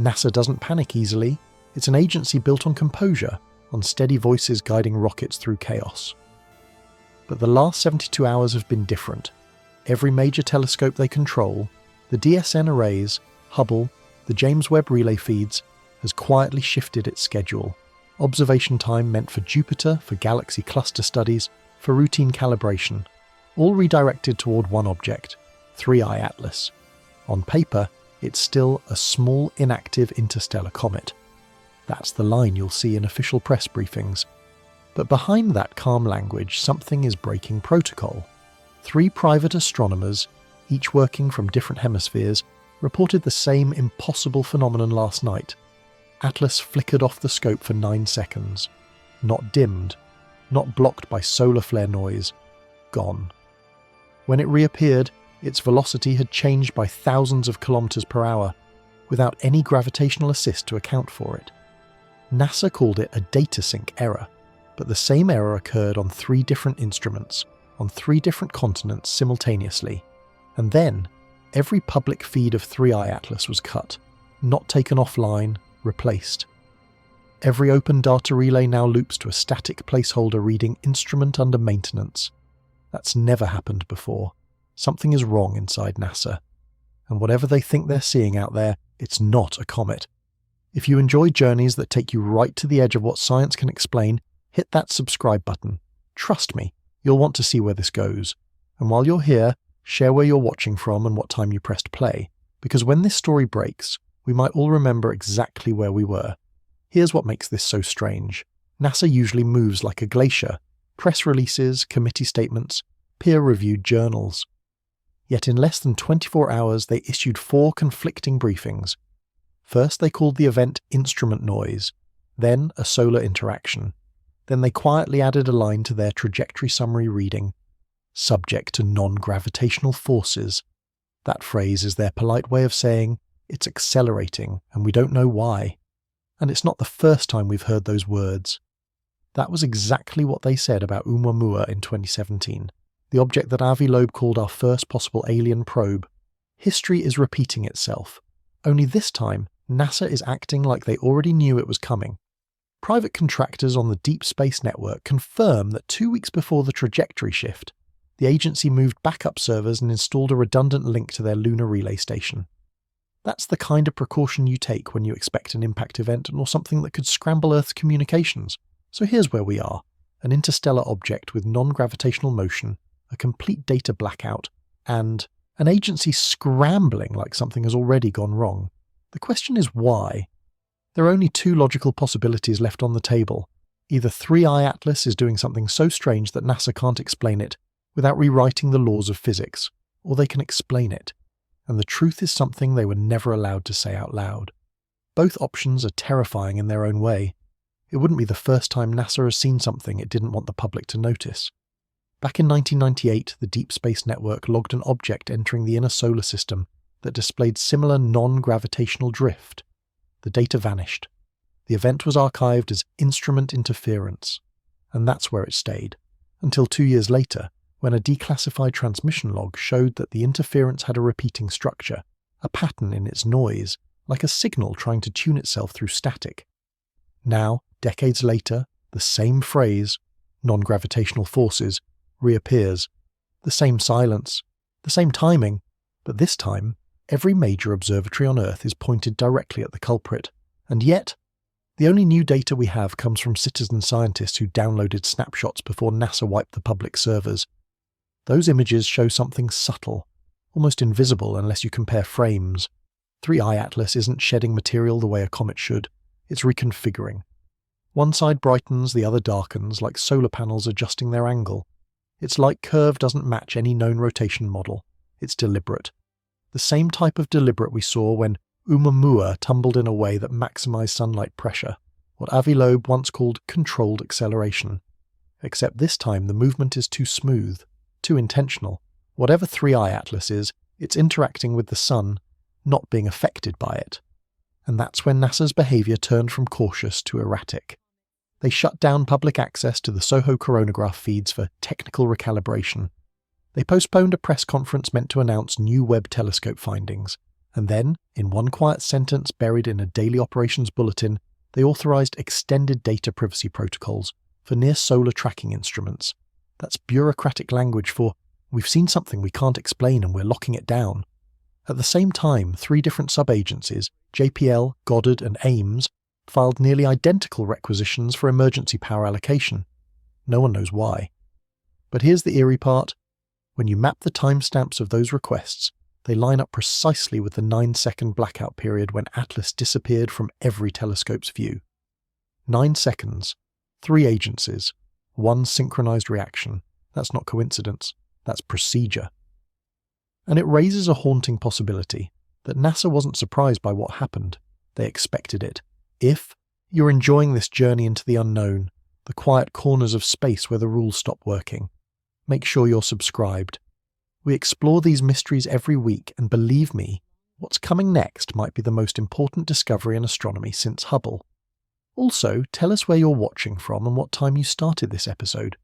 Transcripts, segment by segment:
NASA doesn't panic easily. It's an agency built on composure, on steady voices guiding rockets through chaos. But the last 72 hours have been different. Every major telescope they control, the DSN arrays, Hubble, the James Webb relay feeds, has quietly shifted its schedule. Observation time meant for Jupiter, for galaxy cluster studies, for routine calibration, all redirected toward one object, 3I Atlas. On paper, it's still a small inactive interstellar comet. That's the line you'll see in official press briefings. But behind that calm language, something is breaking protocol. 3 private astronomers, each working from different hemispheres, reported the same impossible phenomenon last night. Atlas flickered off the scope for 9 seconds. Not dimmed, not blocked by solar flare noise. Gone. When it reappeared, its velocity had changed by thousands of kilometers per hour, without any gravitational assist to account for it. NASA called it a data sync error, but the same error occurred on 3 different instruments, on 3 different continents simultaneously. And then, every public feed of 3I Atlas was cut, not taken offline, replaced. Every open data relay now loops to a static placeholder reading instrument under maintenance. That's never happened before. Something is wrong inside NASA. And whatever they think they're seeing out there, it's not a comet. If you enjoy journeys that take you right to the edge of what science can explain, hit that subscribe button. Trust me, you'll want to see where this goes. And while you're here, share where you're watching from and what time you pressed play, because when this story breaks, we might all remember exactly where we were. Here's what makes this so strange. NASA usually moves like a glacier. Press releases, committee statements, peer-reviewed journals. Yet in less than 24 hours, they issued 4 conflicting briefings. First, they called the event instrument noise, then a solar interaction. Then they quietly added a line to their trajectory summary reading, subject to non-gravitational forces. That phrase is their polite way of saying, it's accelerating, and we don't know why. And it's not the first time we've heard those words. That was exactly what they said about Oumuamua in 2017, the object that Avi Loeb called our first possible alien probe. History is repeating itself. Only this time, NASA is acting like they already knew it was coming. Private contractors on the Deep Space Network confirm that 2 weeks before the trajectory shift, the agency moved backup servers and installed a redundant link to their lunar relay station. That's the kind of precaution you take when you expect an impact event or something that could scramble Earth's communications. So here's where we are. An interstellar object with non-gravitational motion, a complete data blackout, and an agency scrambling like something has already gone wrong. The question is why? There are only 2 logical possibilities left on the table. Either 3I Atlas is doing something so strange that NASA can't explain it without rewriting the laws of physics, or they can explain it. And the truth is something they were never allowed to say out loud. Both options are terrifying in their own way. It wouldn't be the first time NASA has seen something it didn't want the public to notice. Back in 1998, the Deep Space Network logged an object entering the inner solar system that displayed similar non-gravitational drift. The data vanished. The event was archived as instrument interference, and that's where it stayed, until 2 years later, when a declassified transmission log showed that the interference had a repeating structure, a pattern in its noise, like a signal trying to tune itself through static. Now, decades later, the same phrase, non-gravitational forces, reappears. The same silence, the same timing, but this time, every major observatory on Earth is pointed directly at the culprit. And yet, the only new data we have comes from citizen scientists who downloaded snapshots before NASA wiped the public servers. Those images show something subtle, almost invisible unless you compare frames. 3I Atlas isn't shedding material the way a comet should, it's reconfiguring. One side brightens, the other darkens, like solar panels adjusting their angle. Its light curve doesn't match any known rotation model. It's deliberate. The same type of deliberate we saw when Oumuamua tumbled in a way that maximized sunlight pressure, what Avi Loeb once called controlled acceleration. Except this time the movement is too smooth, too intentional. Whatever 3I Atlas is, it's interacting with the sun, not being affected by it. And that's when NASA's behavior turned from cautious to erratic. They shut down public access to the SOHO coronagraph feeds for technical recalibration. They postponed a press conference meant to announce new Webb telescope findings. And then, in one quiet sentence buried in a daily operations bulletin, they authorized extended data privacy protocols for near-solar tracking instruments. That's bureaucratic language for, we've seen something we can't explain and we're locking it down. At the same time, 3 different sub-agencies, JPL, Goddard and Ames, filed nearly identical requisitions for emergency power allocation. No one knows why. But here's the eerie part. When you map the timestamps of those requests, they line up precisely with the 9-second blackout period when Atlas disappeared from every telescope's view. 9 seconds, 3 agencies, 1 synchronized reaction. That's not coincidence, that's procedure. And it raises a haunting possibility that NASA wasn't surprised by what happened. They expected it. If you're enjoying this journey into the unknown, the quiet corners of space where the rules stop working, make sure you're subscribed. We explore these mysteries every week, and believe me, what's coming next might be the most important discovery in astronomy since Hubble. Also, tell us where you're watching from and what time you started this episode,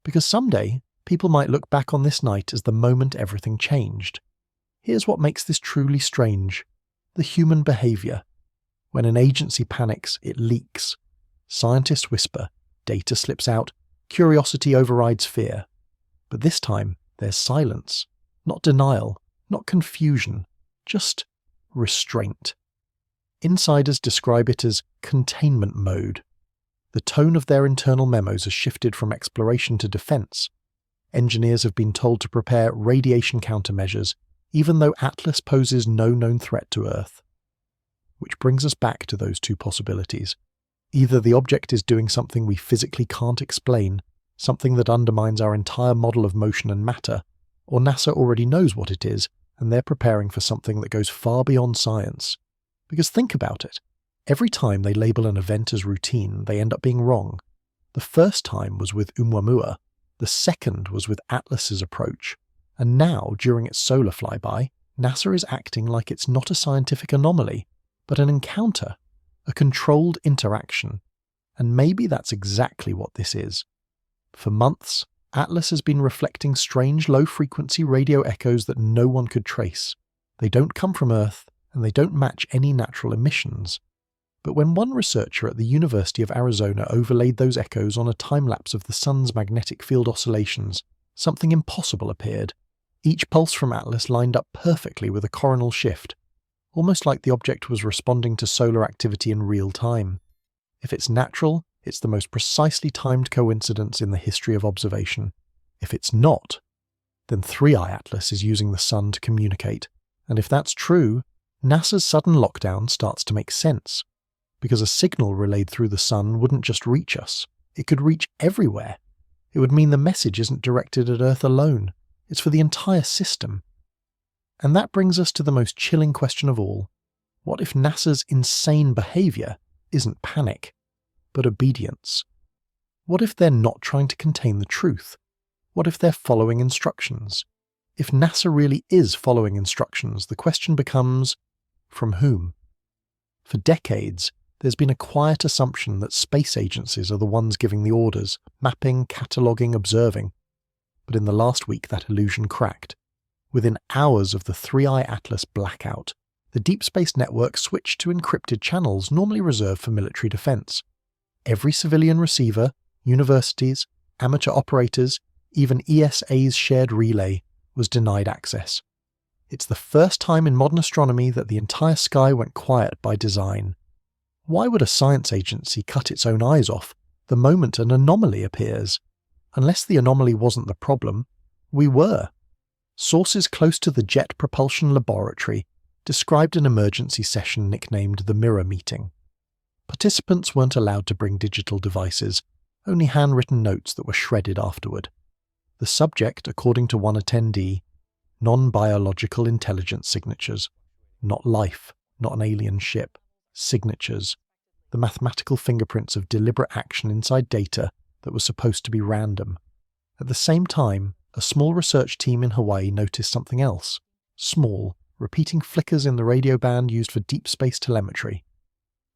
because someday people might look back on this night as the moment everything changed. Here's what makes this truly strange: the human behavior. When an agency panics, it leaks. Scientists whisper, data slips out, curiosity overrides fear. But this time, there's silence, not denial, not confusion, just restraint. Insiders describe it as containment mode. The tone of their internal memos has shifted from exploration to defense. Engineers have been told to prepare radiation countermeasures, even though Atlas poses no known threat to Earth. Which brings us back to those 2 possibilities. Either the object is doing something we physically can't explain, something that undermines our entire model of motion and matter, or NASA already knows what it is, and they're preparing for something that goes far beyond science. Because think about it. Every time they label an event as routine, they end up being wrong. The first time was with Oumuamua, the second was with Atlas's approach, and now, during its solar flyby, NASA is acting like it's not a scientific anomaly, but an encounter, a controlled interaction. And maybe that's exactly what this is. For months, Atlas has been reflecting strange low-frequency radio echoes that no one could trace. They don't come from Earth, and they don't match any natural emissions. But when one researcher at the University of Arizona overlaid those echoes on a time-lapse of the Sun's magnetic field oscillations, something impossible appeared. Each pulse from Atlas lined up perfectly with a coronal shift, almost like the object was responding to solar activity in real time. If it's natural, it's the most precisely timed coincidence in the history of observation. If it's not, then 3i Atlas is using the Sun to communicate. And if that's true, NASA's sudden lockdown starts to make sense. Because a signal relayed through the Sun wouldn't just reach us, it could reach everywhere. It would mean the message isn't directed at Earth alone, it's for the entire system. And that brings us to the most chilling question of all. What if NASA's insane behavior isn't panic, but obedience? What if they're not trying to contain the truth? What if they're following instructions? If NASA really is following instructions, the question becomes, from whom? For decades, there's been a quiet assumption that space agencies are the ones giving the orders, mapping, cataloguing, observing. But in the last week, that illusion cracked. Within hours of the 3i Atlas blackout, the Deep Space Network switched to encrypted channels normally reserved for military defense. Every civilian receiver, universities, amateur operators, even ESA's shared relay was denied access. It's the first time in modern astronomy that the entire sky went quiet by design. Why would a science agency cut its own eyes off the moment an anomaly appears? Unless the anomaly wasn't the problem, we were. Sources close to the Jet Propulsion Laboratory described an emergency session nicknamed the Mirror Meeting. Participants weren't allowed to bring digital devices, only handwritten notes that were shredded afterward. The subject, according to one attendee, non-biological intelligence signatures. Not life, not an alien ship. Signatures. The mathematical fingerprints of deliberate action inside data that was supposed to be random. At the same time, a small research team in Hawaii noticed something else. Small, repeating flickers in the radio band used for deep space telemetry.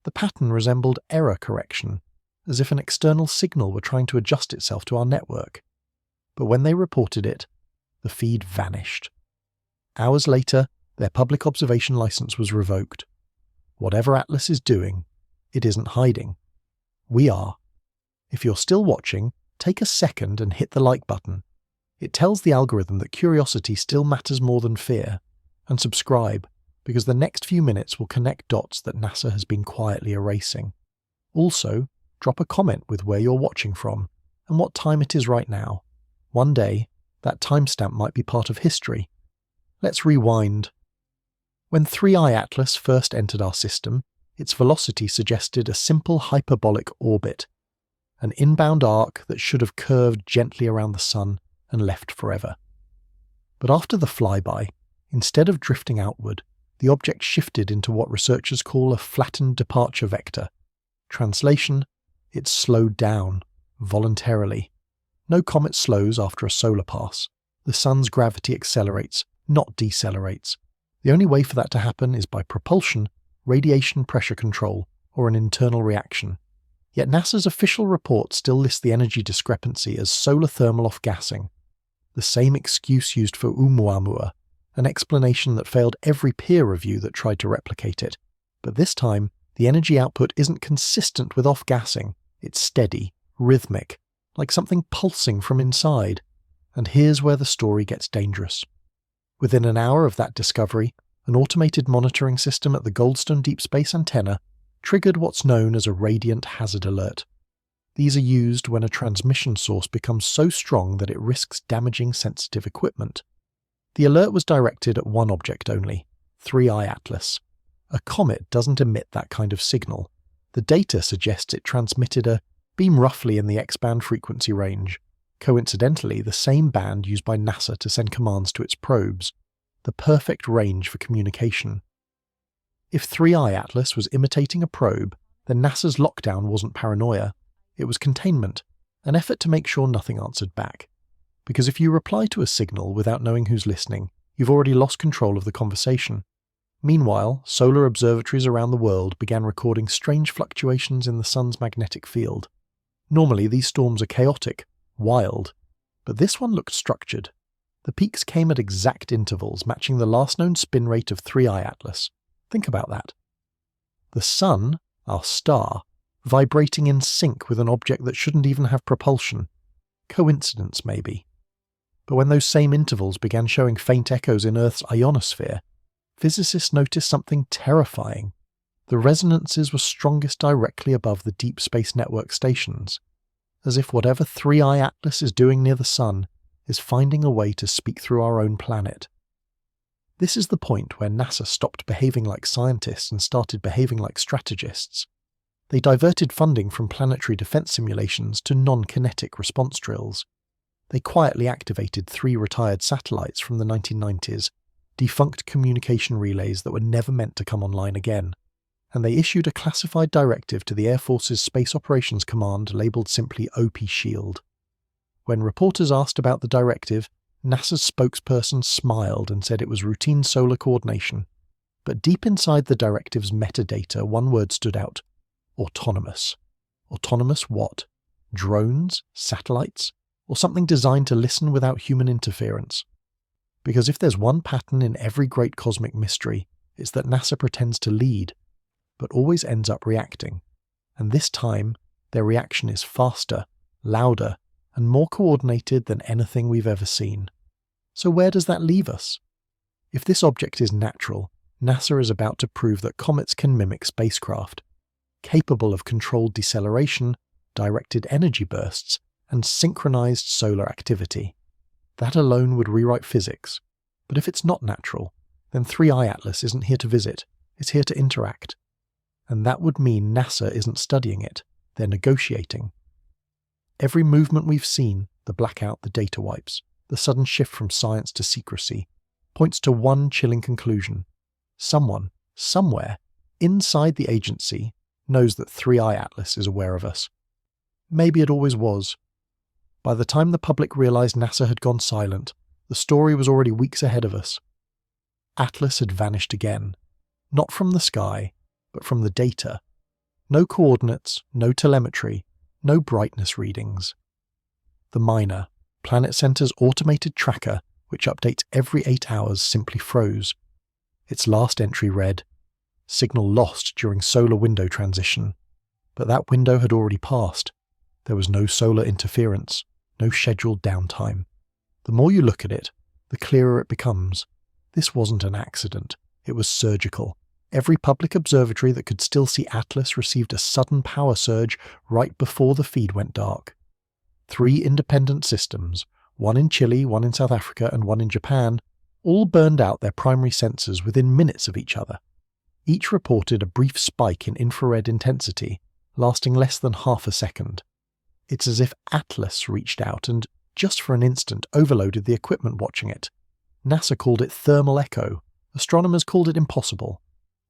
The pattern resembled error correction, as if an external signal were trying to adjust itself to our network. But when they reported it, the feed vanished. Hours later, Their public observation license was revoked. Whatever Atlas is doing, it isn't hiding. We are. If you're still watching, take a second and hit the like button. It tells the algorithm that curiosity still matters more than fear. And subscribe, because the next few minutes will connect dots that NASA has been quietly erasing. Also, drop a comment with where you're watching from and what time it is right now. One day, that timestamp might be part of history. Let's rewind. When 3I Atlas first entered our system, its velocity suggested a simple hyperbolic orbit, an inbound arc that should have curved gently around the Sun and left forever. But after the flyby, instead of drifting outward, the object shifted into what researchers call a flattened departure vector. Translation, it slowed down, voluntarily. No comet slows after a solar pass. The Sun's gravity accelerates, not decelerates. The only way for that to happen is by propulsion, radiation pressure control, or an internal reaction. Yet NASA's official report still lists the energy discrepancy as solar thermal off-gassing, the same excuse used for Oumuamua, an explanation that failed every peer review that tried to replicate it. But this time, the energy output isn't consistent with off-gassing. It's steady, rhythmic, like something pulsing from inside. And here's where the story gets dangerous. Within an hour of that discovery, an automated monitoring system at the Goldstone Deep Space Antenna triggered what's known as a radiant hazard alert. These are used when a transmission source becomes so strong that it risks damaging sensitive equipment. The alert was directed at one object only, 3I Atlas. A comet doesn't emit that kind of signal. The data suggests it transmitted a beam roughly in the X-band frequency range, coincidentally the same band used by NASA to send commands to its probes, the perfect range for communication. If 3I Atlas was imitating a probe, then NASA's lockdown wasn't paranoia, it was containment, an effort to make sure nothing answered back. Because if you reply to a signal without knowing who's listening, you've already lost control of the conversation. Meanwhile, solar observatories around the world began recording strange fluctuations in the Sun's magnetic field. Normally these storms are chaotic, wild, but this one looked structured. The peaks came at exact intervals, matching the last known spin rate of 3I Atlas. Think about that. The Sun, our star, vibrating in sync with an object that shouldn't even have propulsion. Coincidence, maybe. But when those same intervals began showing faint echoes in Earth's ionosphere, physicists noticed something terrifying. The resonances were strongest directly above the Deep Space Network stations, as if whatever 3I Atlas is doing near the Sun is finding a way to speak through our own planet. This is the point where NASA stopped behaving like scientists and started behaving like strategists. They diverted funding from planetary defense simulations to non-kinetic response drills. They quietly activated 3 retired satellites from the 1990s, defunct communication relays that were never meant to come online again, and they issued a classified directive to the Air Force's Space Operations Command labelled simply OP Shield. When reporters asked about the directive, NASA's spokesperson smiled and said it was routine solar coordination. But deep inside the directive's metadata, one word stood out: autonomous. Autonomous what? Drones? Satellites? Or something designed to listen without human interference? Because if there's one pattern in every great cosmic mystery, it's that NASA pretends to lead, but always ends up reacting. And this time, their reaction is faster, louder, and more coordinated than anything we've ever seen. So where does that leave us? If this object is natural, NASA is about to prove that comets can mimic spacecraft, capable of controlled deceleration, directed energy bursts, and synchronized solar activity. That alone would rewrite physics. But if it's not natural, then 3I Atlas isn't here to visit, it's here to interact. And that would mean NASA isn't studying it, they're negotiating. Every movement we've seen, the blackout, the data wipes, the sudden shift from science to secrecy, points to one chilling conclusion. Someone, somewhere, inside the agency, knows that 3I Atlas is aware of us. Maybe it always was. By the time the public realized NASA had gone silent, the story was already weeks ahead of us. Atlas had vanished again. Not from the sky, but from the data. No coordinates, no telemetry, no brightness readings. The Miner, Planet Center's automated tracker, which updates every 8 hours, simply froze. Its last entry read, "Signal lost during solar window transition." But that window had already passed. There was no solar interference, no scheduled downtime. The more you look at it, the clearer it becomes. This wasn't an accident. It was surgical. Every public observatory that could still see Atlas received a sudden power surge right before the feed went dark. 3 independent systems, one in Chile, one in South Africa, and one in Japan, all burned out their primary sensors within minutes of each other. Each reported a brief spike in infrared intensity, lasting less than half a second. It's as if Atlas reached out and, just for an instant, overloaded the equipment watching it. NASA called it thermal echo. Astronomers called it impossible.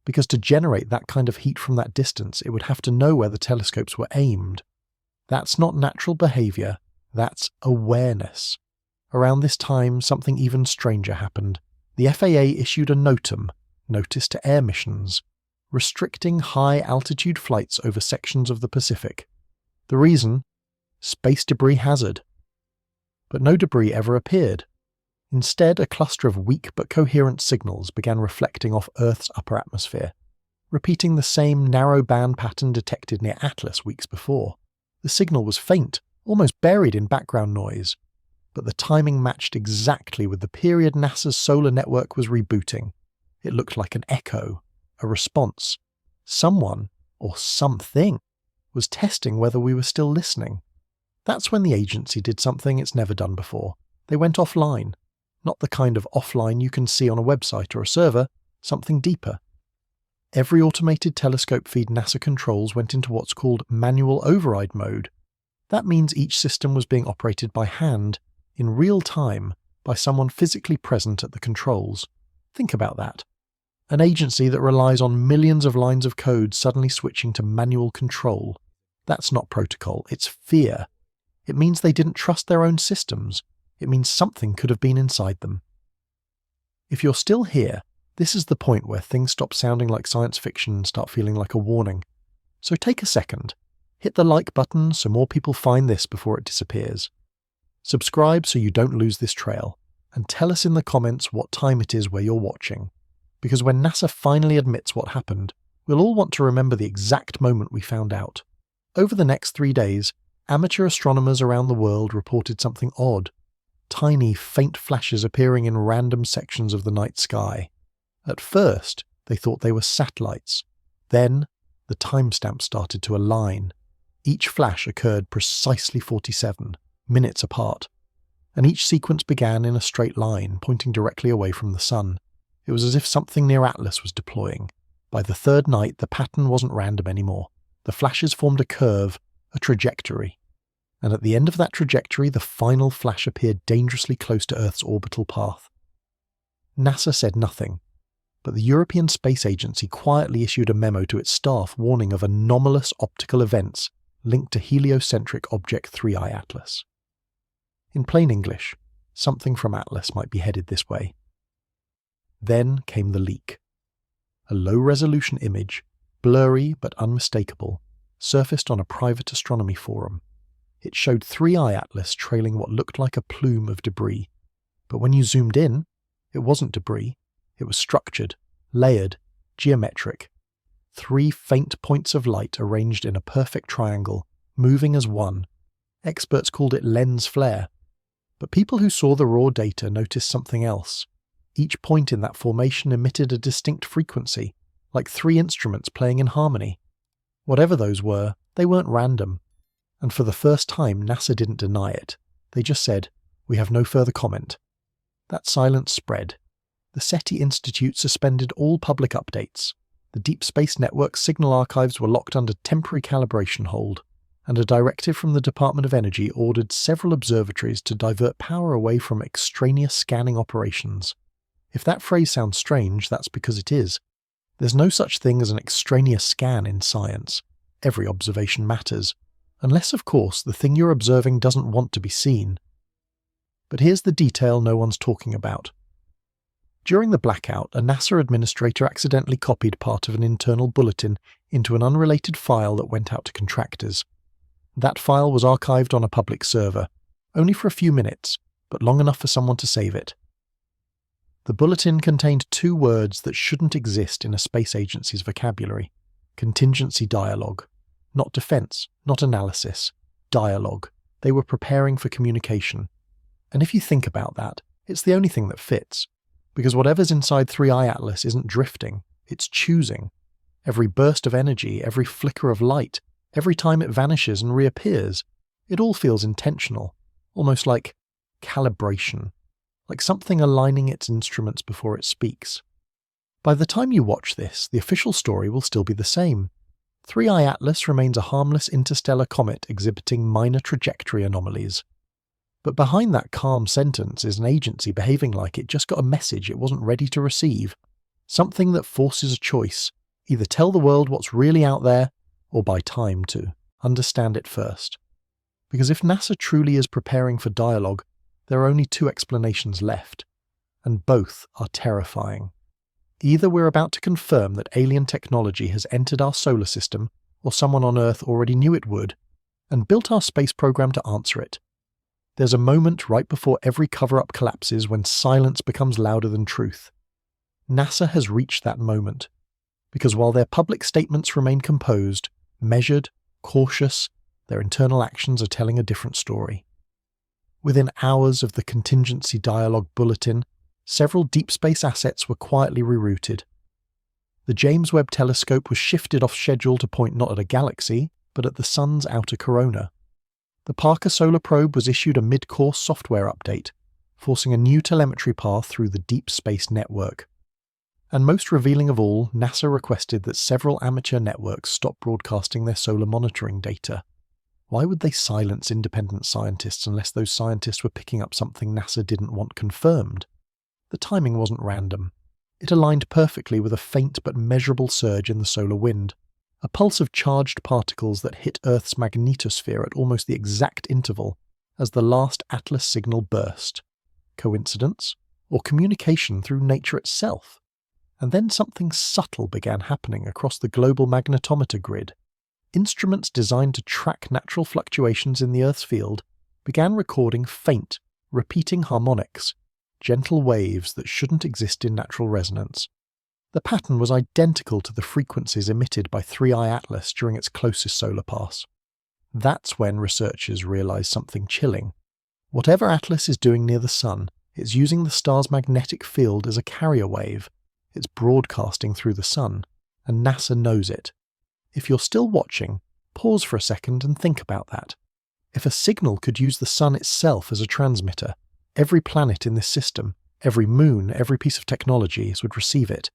Because to generate that kind of heat from that distance, it would have to know where the telescopes were aimed. That's not natural behavior, that's awareness. Around this time, something even stranger happened. The FAA issued a NOTAM, Notice to Air Missions, restricting high-altitude flights over sections of the Pacific. The reason? Space debris hazard. But no debris ever appeared. Instead, a cluster of weak but coherent signals began reflecting off Earth's upper atmosphere, repeating the same narrow band pattern detected near Atlas weeks before. The signal was faint, almost buried in background noise, but the timing matched exactly with the period NASA's solar network was rebooting. It looked like an echo, a response. Someone, or something, was testing whether we were still listening. That's when the agency did something it's never done before. They went offline. Not the kind of offline you can see on a website or a server, something deeper. Every automated telescope feed NASA controls went into what's called manual override mode. That means each system was being operated by hand, in real time, by someone physically present at the controls. Think about that. An agency that relies on millions of lines of code suddenly switching to manual control. That's not protocol, it's fear. It means they didn't trust their own systems. It means something could have been inside them. If you're still here, this is the point where things stop sounding like science fiction and start feeling like a warning. So take a second. Hit the like button so more people find this before it disappears. Subscribe so you don't lose this trail. And tell us in the comments what time it is where you're watching. Because when NASA finally admits what happened, we'll all want to remember the exact moment we found out. Over the next 3 days, amateur astronomers around the world reported something odd. Tiny, faint flashes appearing in random sections of the night sky. At first, they thought they were satellites. Then, the timestamp started to align. Each flash occurred precisely 47, minutes apart. And each sequence began in a straight line, pointing directly away from the sun. It was as if something near Atlas was deploying. By the third night, the pattern wasn't random anymore. The flashes formed a curve, a trajectory. And at the end of that trajectory, the final flash appeared dangerously close to Earth's orbital path. NASA said nothing, but the European Space Agency quietly issued a memo to its staff warning of anomalous optical events linked to heliocentric object 3I Atlas. In plain English, something from Atlas might be headed this way. Then came the leak. A low-resolution image, blurry but unmistakable, surfaced on a private astronomy forum. It showed 3I Atlas trailing what looked like a plume of debris. But when you zoomed in, it wasn't debris. It was structured, layered, geometric. 3 faint points of light arranged in a perfect triangle, moving as one. Experts called it lens flare. But people who saw the raw data noticed something else. Each point in that formation emitted a distinct frequency, like 3 instruments playing in harmony. Whatever those were, they weren't random. And for the first time, NASA didn't deny it. They just said, "We have no further comment." That silence spread. The SETI Institute suspended all public updates. The Deep Space Network's signal archives were locked under temporary calibration hold, and a directive from the Department of Energy ordered several observatories to divert power away from extraneous scanning operations. If that phrase sounds strange, that's because it is. There's no such thing as an extraneous scan in science. Every observation matters. Unless, of course, the thing you're observing doesn't want to be seen. But here's the detail no one's talking about. During the blackout, a NASA administrator accidentally copied part of an internal bulletin into an unrelated file that went out to contractors. That file was archived on a public server, only for a few minutes, but long enough for someone to save it. The bulletin contained two words that shouldn't exist in a space agency's vocabulary: contingency dialogue. Not defense, not analysis. Dialogue. They were preparing for communication. And if you think about that, it's the only thing that fits. Because whatever's inside 3i Atlas isn't drifting, it's choosing. Every burst of energy, every flicker of light, every time it vanishes and reappears, it all feels intentional, almost like calibration, like something aligning its instruments before it speaks. By the time you watch this, the official story will still be the same. 3i Atlas remains a harmless interstellar comet exhibiting minor trajectory anomalies. But behind that calm sentence is an agency behaving like it just got a message it wasn't ready to receive. Something that forces a choice: either tell the world what's really out there, or buy time to understand it first. Because if NASA truly is preparing for dialogue, there are only two explanations left, and both are terrifying. Either we're about to confirm that alien technology has entered our solar system, or someone on Earth already knew it would, and built our space program to answer it. There's a moment right before every cover-up collapses when silence becomes louder than truth. NASA has reached that moment, because while their public statements remain composed, measured, cautious, their internal actions are telling a different story. Within hours of the contingency dialogue bulletin, several deep space assets were quietly rerouted. The James Webb Telescope was shifted off schedule to point not at a galaxy, but at the Sun's outer corona. The Parker Solar Probe was issued a mid-course software update, forcing a new telemetry path through the Deep Space Network. And most revealing of all, NASA requested that several amateur networks stop broadcasting their solar monitoring data. Why would they silence independent scientists unless those scientists were picking up something NASA didn't want confirmed? The timing wasn't random. It aligned perfectly with a faint but measurable surge in the solar wind, a pulse of charged particles that hit Earth's magnetosphere at almost the exact interval as the last Atlas signal burst. Coincidence? Or communication through nature itself? And then something subtle began happening across the global magnetometer grid. Instruments designed to track natural fluctuations in the Earth's field began recording faint, repeating harmonics, gentle waves that shouldn't exist in natural resonance. The pattern was identical to the frequencies emitted by 3i Atlas during its closest solar pass. That's when researchers realized something chilling. Whatever Atlas is doing near the Sun, it's using the star's magnetic field as a carrier wave. It's broadcasting through the Sun, and NASA knows it. If you're still watching, pause for a second and think about that. If a signal could use the Sun itself as a transmitter, every planet in this system, every moon, every piece of technology would receive it.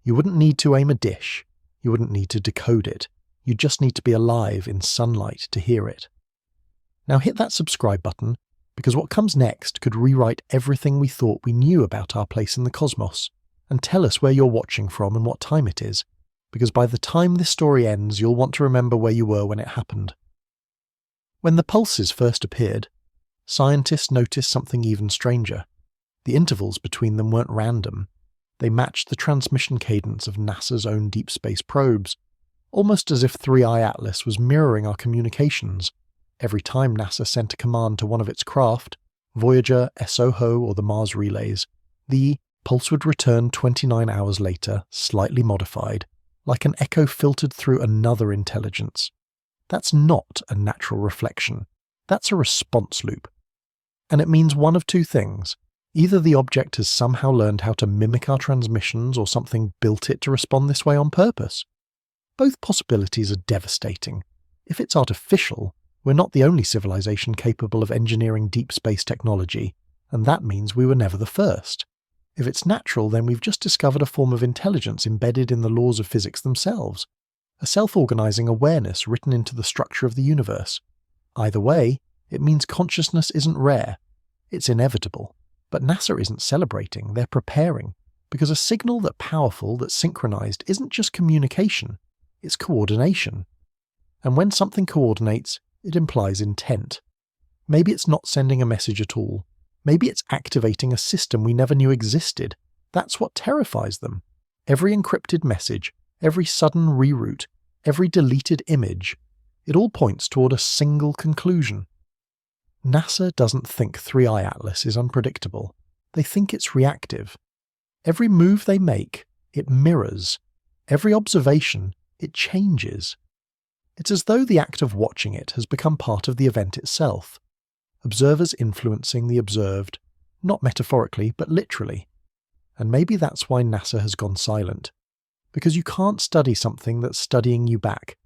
You wouldn't need to aim a dish. You wouldn't need to decode it. You just need to be alive in sunlight to hear it. Now hit that subscribe button, because what comes next could rewrite everything we thought we knew about our place in the cosmos, and tell us where you're watching from and what time it is, because by the time this story ends, you'll want to remember where you were when it happened. When the pulses first appeared, scientists noticed something even stranger. The intervals between them weren't random. They matched the transmission cadence of NASA's own deep space probes, almost as if 3i Atlas was mirroring our communications. Every time NASA sent a command to one of its craft, Voyager, SOHO, or the Mars relays, the pulse would return 29 hours later, slightly modified, like an echo filtered through another intelligence. That's not a natural reflection. That's a response loop. And it means one of two things. Either the object has somehow learned how to mimic our transmissions, or something built it to respond this way on purpose. Both possibilities are devastating. If it's artificial, we're not the only civilization capable of engineering deep space technology, and that means we were never the first. If it's natural, then we've just discovered a form of intelligence embedded in the laws of physics themselves, a self-organizing awareness written into the structure of the universe. Either way, it means consciousness isn't rare. It's inevitable. But NASA isn't celebrating, they're preparing, because a signal that's powerful, that's synchronized, isn't just communication, it's coordination. And when something coordinates, it implies intent. Maybe it's not sending a message at all. Maybe it's activating a system we never knew existed. That's what terrifies them. Every encrypted message, every sudden reroute, every deleted image, it all points toward a single conclusion. NASA doesn't think 3i Atlas is unpredictable. They think it's reactive. Every move they make, it mirrors. Every observation, it changes. It's as though the act of watching it has become part of the event itself. Observers influencing the observed, not metaphorically, but literally. And maybe that's why NASA has gone silent. Because you can't study something that's studying you back.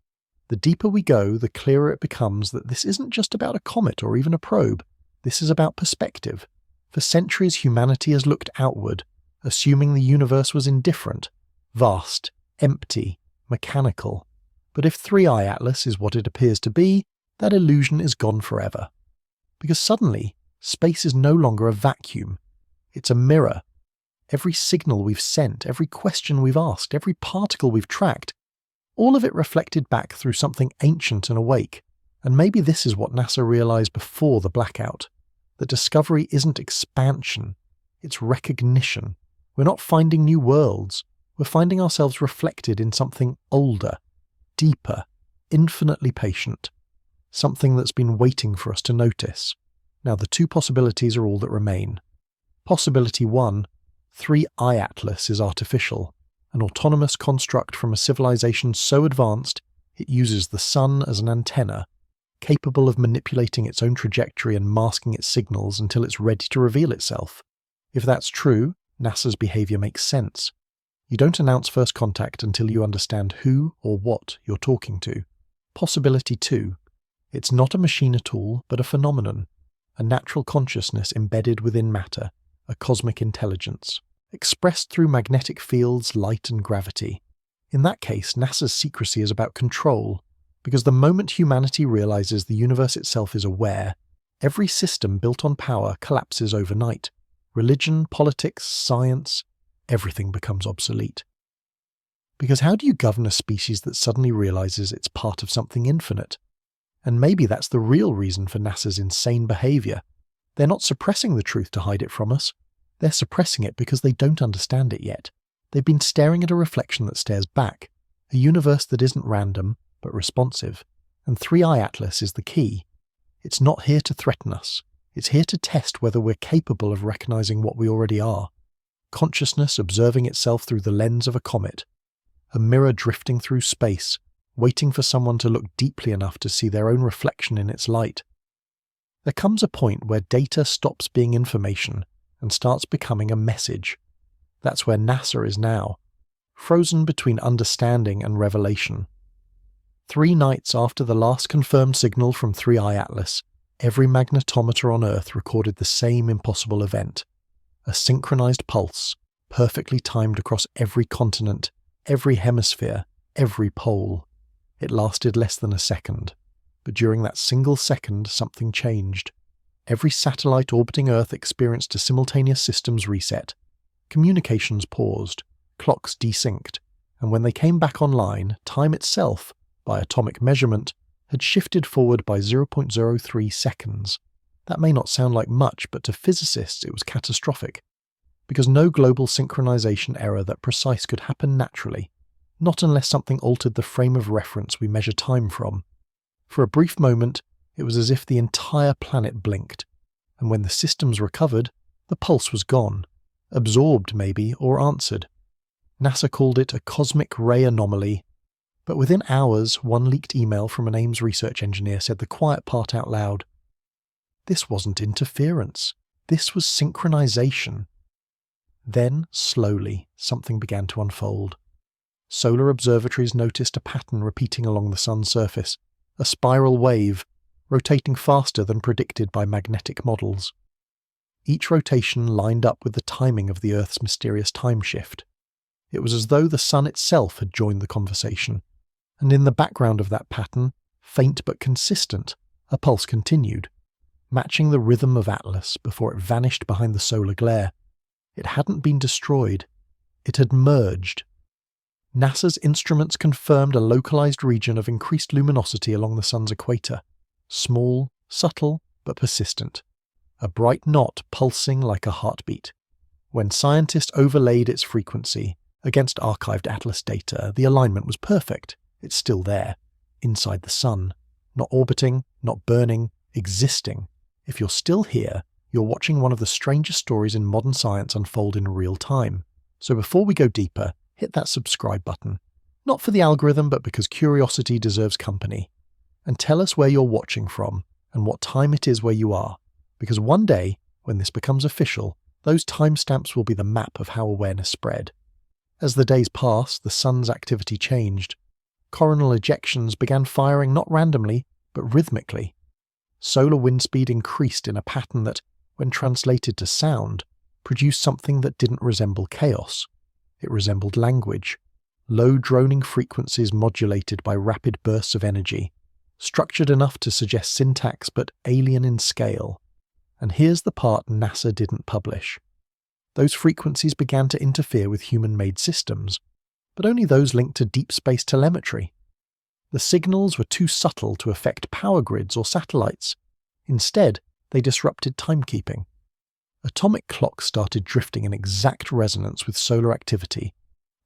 The deeper we go, the clearer it becomes that this isn't just about a comet or even a probe. This is about perspective. For centuries, humanity has looked outward, assuming the universe was indifferent, vast, empty, mechanical. But if 3i Atlas is what it appears to be, that illusion is gone forever. Because suddenly, space is no longer a vacuum. It's a mirror. Every signal we've sent, every question we've asked, every particle we've tracked, all of it reflected back through something ancient and awake. And maybe this is what NASA realized before the blackout. That discovery isn't expansion, it's recognition. We're not finding new worlds, we're finding ourselves reflected in something older, deeper, infinitely patient. Something that's been waiting for us to notice. Now the two possibilities are all that remain. Possibility 1, 3i Atlas is artificial, an autonomous construct from a civilization so advanced it uses the sun as an antenna, capable of manipulating its own trajectory and masking its signals until it's ready to reveal itself. If that's true, NASA's behavior makes sense. You don't announce first contact until you understand who or what you're talking to. Possibility 2. It's not a machine at all, but a phenomenon, a natural consciousness embedded within matter, a cosmic intelligence, expressed through magnetic fields, light and gravity. In that case, NASA's secrecy is about control, because the moment humanity realizes the universe itself is aware, every system built on power collapses overnight. Religion, politics, science, everything becomes obsolete. Because how do you govern a species that suddenly realizes it's part of something infinite? And maybe that's the real reason for NASA's insane behavior. They're not suppressing the truth to hide it from us. They're suppressing it because they don't understand it yet. They've been staring at a reflection that stares back, a universe that isn't random, but responsive. And 3i Atlas is the key. It's not here to threaten us. It's here to test whether we're capable of recognizing what we already are. Consciousness observing itself through the lens of a comet. A mirror drifting through space, waiting for someone to look deeply enough to see their own reflection in its light. There comes a point where data stops being information and starts becoming a message. That's where NASA is now, frozen between understanding and revelation. 3 nights after the last confirmed signal from 3i Atlas, every magnetometer on Earth recorded the same impossible event. A synchronized pulse, perfectly timed across every continent, every hemisphere, every pole. It lasted less than a second, but during that single second something changed. Every satellite orbiting Earth experienced a simultaneous systems reset. Communications paused, clocks desynced, and when they came back online, time itself, by atomic measurement, had shifted forward by 0.03 seconds. That may not sound like much, but to physicists it was catastrophic, because no global synchronization error that precise could happen naturally, not unless something altered the frame of reference we measure time from. For a brief moment, it was as if the entire planet blinked, and when the systems recovered, the pulse was gone, absorbed maybe, or answered. NASA called it a cosmic ray anomaly, but within hours, one leaked email from an Ames research engineer said the quiet part out loud. This wasn't interference. This was synchronization. Then, slowly, something began to unfold. Solar observatories noticed a pattern repeating along the sun's surface, a spiral wave, rotating faster than predicted by magnetic models. Each rotation lined up with the timing of the Earth's mysterious time shift. It was as though the sun itself had joined the conversation, and in the background of that pattern, faint but consistent, a pulse continued, matching the rhythm of Atlas before it vanished behind the solar glare. It hadn't been destroyed. It had merged. NASA's instruments confirmed a localized region of increased luminosity along the sun's equator. Small, subtle, but persistent. A bright knot pulsing like a heartbeat. When scientists overlaid its frequency against archived Atlas data, the alignment was perfect. It's still there, inside the sun. Not orbiting, not burning, existing. If you're still here, you're watching one of the strangest stories in modern science unfold in real time. So before we go deeper, hit that subscribe button. Not for the algorithm, but because curiosity deserves company. And tell us where you're watching from and what time it is where you are. Because one day, when this becomes official, those timestamps will be the map of how awareness spread. As the days passed, the sun's activity changed. Coronal ejections began firing not randomly, but rhythmically. Solar wind speed increased in a pattern that, when translated to sound, produced something that didn't resemble chaos. It resembled language. Low droning frequencies modulated by rapid bursts of energy, structured enough to suggest syntax but alien in scale. And here's the part NASA didn't publish. Those frequencies began to interfere with human-made systems, but only those linked to deep space telemetry. The signals were too subtle to affect power grids or satellites. Instead, they disrupted timekeeping. Atomic clocks started drifting in exact resonance with solar activity,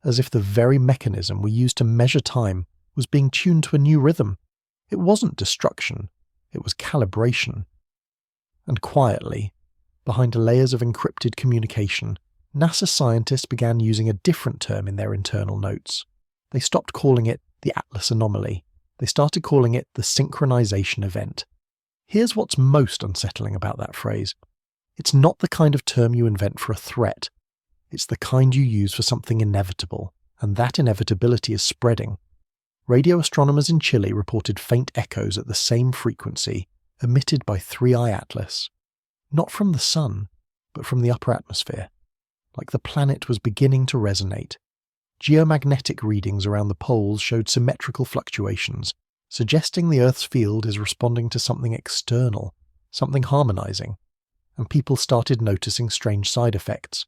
as if the very mechanism we use to measure time was being tuned to a new rhythm. It wasn't destruction, it was calibration. And quietly, behind layers of encrypted communication, NASA scientists began using a different term in their internal notes. They stopped calling it the Atlas anomaly. They started calling it the synchronization event. Here's what's most unsettling about that phrase. It's not the kind of term you invent for a threat. It's the kind you use for something inevitable, and that inevitability is spreading. Radio astronomers in Chile reported faint echoes at the same frequency emitted by 3I Atlas. Not from the sun, but from the upper atmosphere. Like the planet was beginning to resonate. Geomagnetic readings around the poles showed symmetrical fluctuations, suggesting the Earth's field is responding to something external, something harmonizing. And people started noticing strange side effects.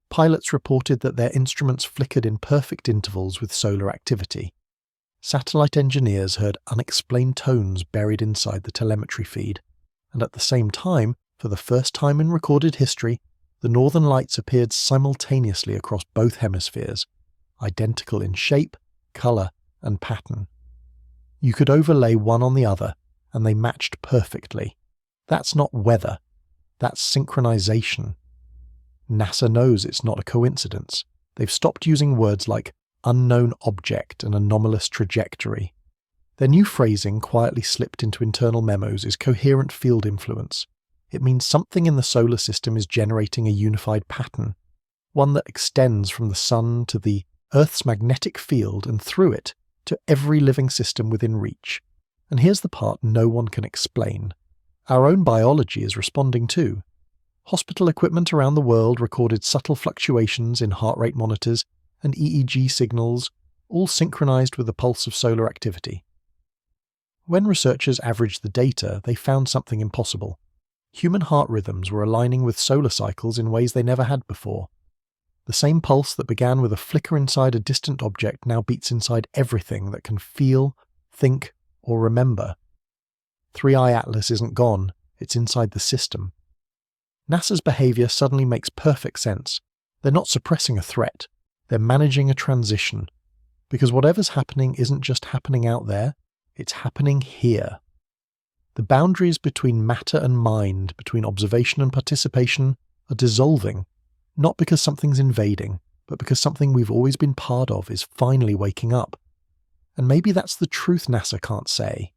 Pilots reported that their instruments flickered in perfect intervals with solar activity. Satellite engineers heard unexplained tones buried inside the telemetry feed. And at the same time, for the first time in recorded history, the northern lights appeared simultaneously across both hemispheres, identical in shape, colour, and pattern. You could overlay one on the other, and they matched perfectly. That's not weather. That's synchronization. NASA knows it's not a coincidence. They've stopped using words like unknown object and anomalous trajectory. Their new phrasing, quietly slipped into internal memos, is coherent field influence. It means something in the solar system is generating a unified pattern, one that extends from the sun to the Earth's magnetic field and through it to every living system within reach. And here's the part no one can explain. Our own biology is responding too. Hospital equipment around the world recorded subtle fluctuations in heart rate monitors and EEG signals, all synchronized with the pulse of solar activity. When researchers averaged the data, they found something impossible. Human heart rhythms were aligning with solar cycles in ways they never had before. The same pulse that began with a flicker inside a distant object now beats inside everything that can feel, think, or remember. 3I Atlas isn't gone, it's inside the system. NASA's behavior suddenly makes perfect sense. They're not suppressing a threat, they're managing a transition. Because whatever's happening isn't just happening out there, it's happening here. The boundaries between matter and mind, between observation and participation, are dissolving, not because something's invading, but because something we've always been part of is finally waking up. And maybe that's the truth NASA can't say.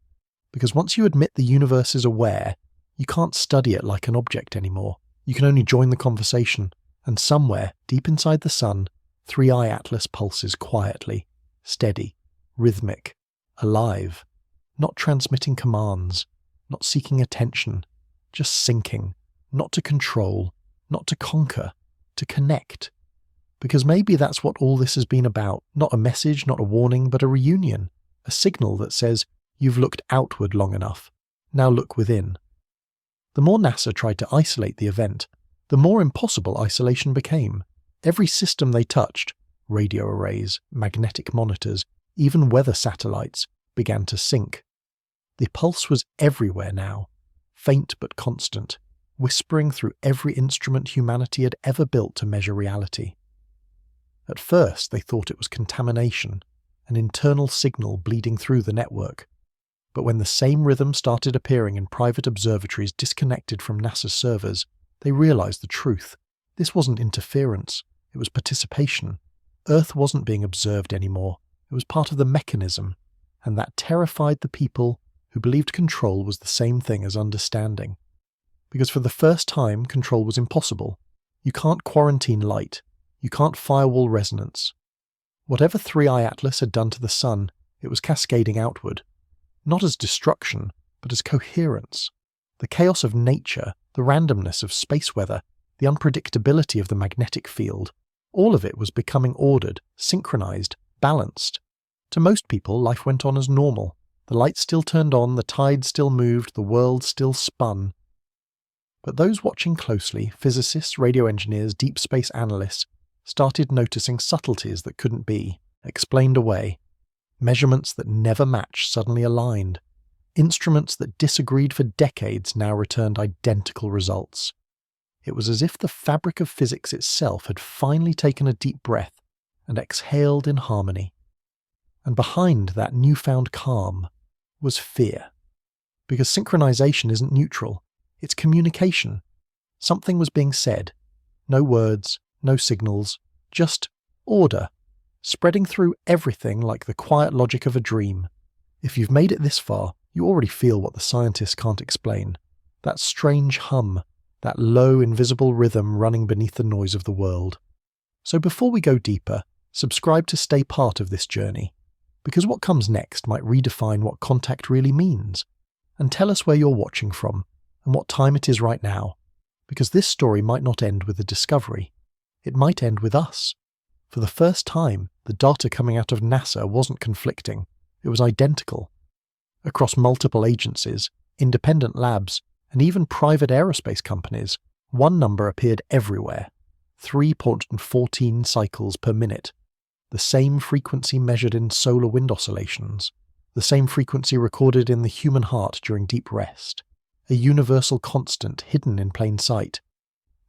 Because once you admit the universe is aware, you can't study it like an object anymore. You can only join the conversation, and somewhere, deep inside the sun, 3I Atlas pulses quietly, steady, rhythmic, alive, not transmitting commands, not seeking attention, just sinking, not to control, not to conquer, to connect. Because maybe that's what all this has been about, not a message, not a warning, but a reunion, a signal that says, you've looked outward long enough, now look within. The more NASA tried to isolate the event, the more impossible isolation became. Every system they touched, radio arrays, magnetic monitors, even weather satellites, began to sync. The pulse was everywhere now, faint but constant, whispering through every instrument humanity had ever built to measure reality. At first they thought it was contamination, an internal signal bleeding through the network. But when the same rhythm started appearing in private observatories disconnected from NASA's servers, they realized the truth. This wasn't interference. It was participation. Earth wasn't being observed anymore. It was part of the mechanism, and that terrified the people who believed control was the same thing as understanding. Because for the first time, control was impossible. You can't quarantine light. You can't firewall resonance. Whatever 3i Atlas had done to the sun, it was cascading outward. Not as destruction, but as coherence. The chaos of nature, the randomness of space weather, the unpredictability of the magnetic field, all of it was becoming ordered, synchronized, balanced. To most people, life went on as normal. The lights still turned on, the tide still moved, the world still spun. But those watching closely, physicists, radio engineers, deep space analysts, started noticing subtleties that couldn't be, explained away. Measurements that never matched suddenly aligned. Instruments that disagreed for decades now returned identical results. It was as if the fabric of physics itself had finally taken a deep breath and exhaled in harmony. And behind that newfound calm was fear. Because synchronization isn't neutral, it's communication. Something was being said. No words, no signals, just order, spreading through everything like the quiet logic of a dream. If you've made it this far, you already feel what the scientists can't explain. That strange hum, that low, invisible rhythm running beneath the noise of the world. So before we go deeper, subscribe to stay part of this journey, because what comes next might redefine what contact really means, and tell us where you're watching from, and what time it is right now, because this story might not end with a discovery. It might end with us. For the first time, the data coming out of NASA wasn't conflicting. It was identical. Across multiple agencies, independent labs, and even private aerospace companies, one number appeared everywhere: 3.14 cycles per minute. The same frequency measured in solar wind oscillations. The same frequency recorded in the human heart during deep rest. A universal constant hidden in plain sight.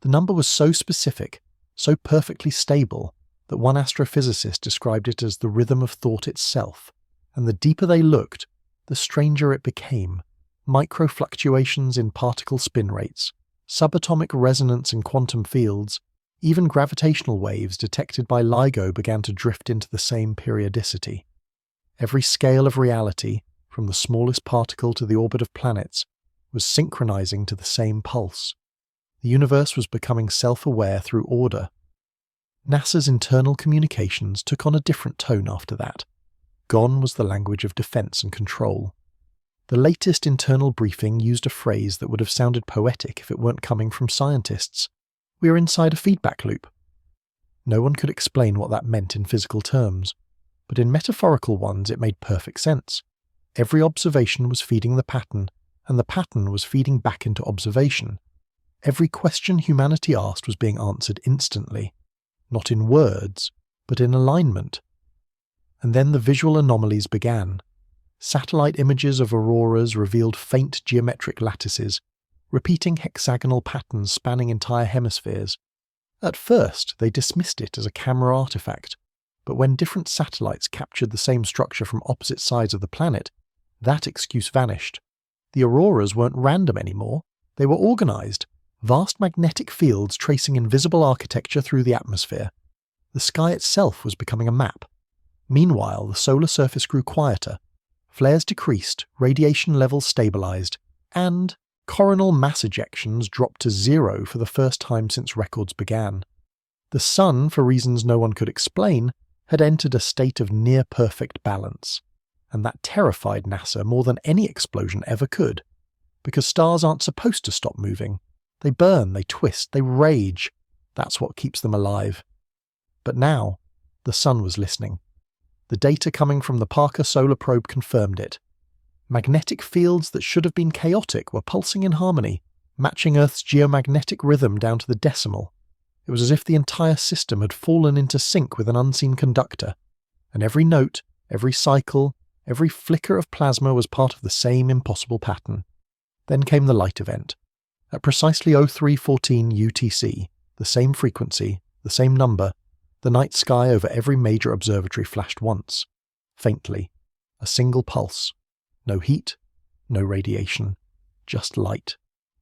The number was so specific, so perfectly stable, that one astrophysicist described it as the rhythm of thought itself, and the deeper they looked, the stranger it became. Micro-fluctuations in particle spin rates, subatomic resonance in quantum fields, even gravitational waves detected by LIGO began to drift into the same periodicity. Every scale of reality, from the smallest particle to the orbit of planets, was synchronizing to the same pulse. The universe was becoming self-aware through order. NASA's internal communications took on a different tone after that. Gone was the language of defense and control. The latest internal briefing used a phrase that would have sounded poetic if it weren't coming from scientists. We are inside a feedback loop. No one could explain what that meant in physical terms, but in metaphorical ones it made perfect sense. Every observation was feeding the pattern, and the pattern was feeding back into observation. Every question humanity asked was being answered instantly, not in words, but in alignment. And then the visual anomalies began. Satellite images of auroras revealed faint geometric lattices, repeating hexagonal patterns spanning entire hemispheres. At first, they dismissed it as a camera artifact, but when different satellites captured the same structure from opposite sides of the planet, that excuse vanished. The auroras weren't random anymore, they were organized, vast magnetic fields tracing invisible architecture through the atmosphere. The sky itself was becoming a map. Meanwhile, the solar surface grew quieter. Flares decreased, radiation levels stabilized, and coronal mass ejections dropped to zero for the first time since records began. The sun, for reasons no one could explain, had entered a state of near-perfect balance, and that terrified NASA more than any explosion ever could, because stars aren't supposed to stop moving. They burn, they twist, they rage. That's what keeps them alive. But now, the sun was listening. The data coming from the Parker Solar Probe confirmed it. Magnetic fields that should have been chaotic were pulsing in harmony, matching Earth's geomagnetic rhythm down to the decimal. It was as if the entire system had fallen into sync with an unseen conductor, and every note, every cycle, every flicker of plasma was part of the same impossible pattern. Then came the light event. At precisely 0314 UTC, the same frequency, the same number, the night sky over every major observatory flashed once, faintly, a single pulse. No heat, no radiation, just light.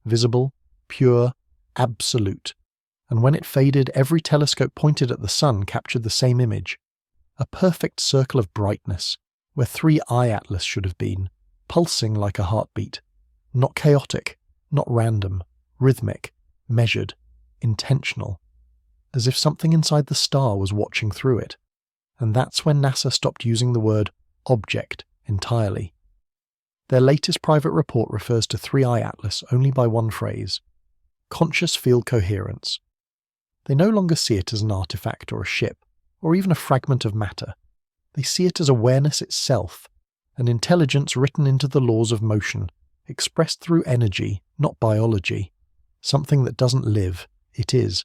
Visible, pure, absolute. and when it faded, every telescope pointed at the sun captured the same image. A perfect circle of brightness, where 3I Atlas should have been, pulsing like a heartbeat. Not chaotic, not random, rhythmic, measured, intentional. As if something inside the star was watching through it. And that's when NASA stopped using the word object entirely. Their latest private report refers to 3I Atlas only by one phrase: conscious field coherence. They no longer see it as an artifact or a ship, or even a fragment of matter. They see it as awareness itself, an intelligence written into the laws of motion, expressed through energy, not biology. Something that doesn't live, it is.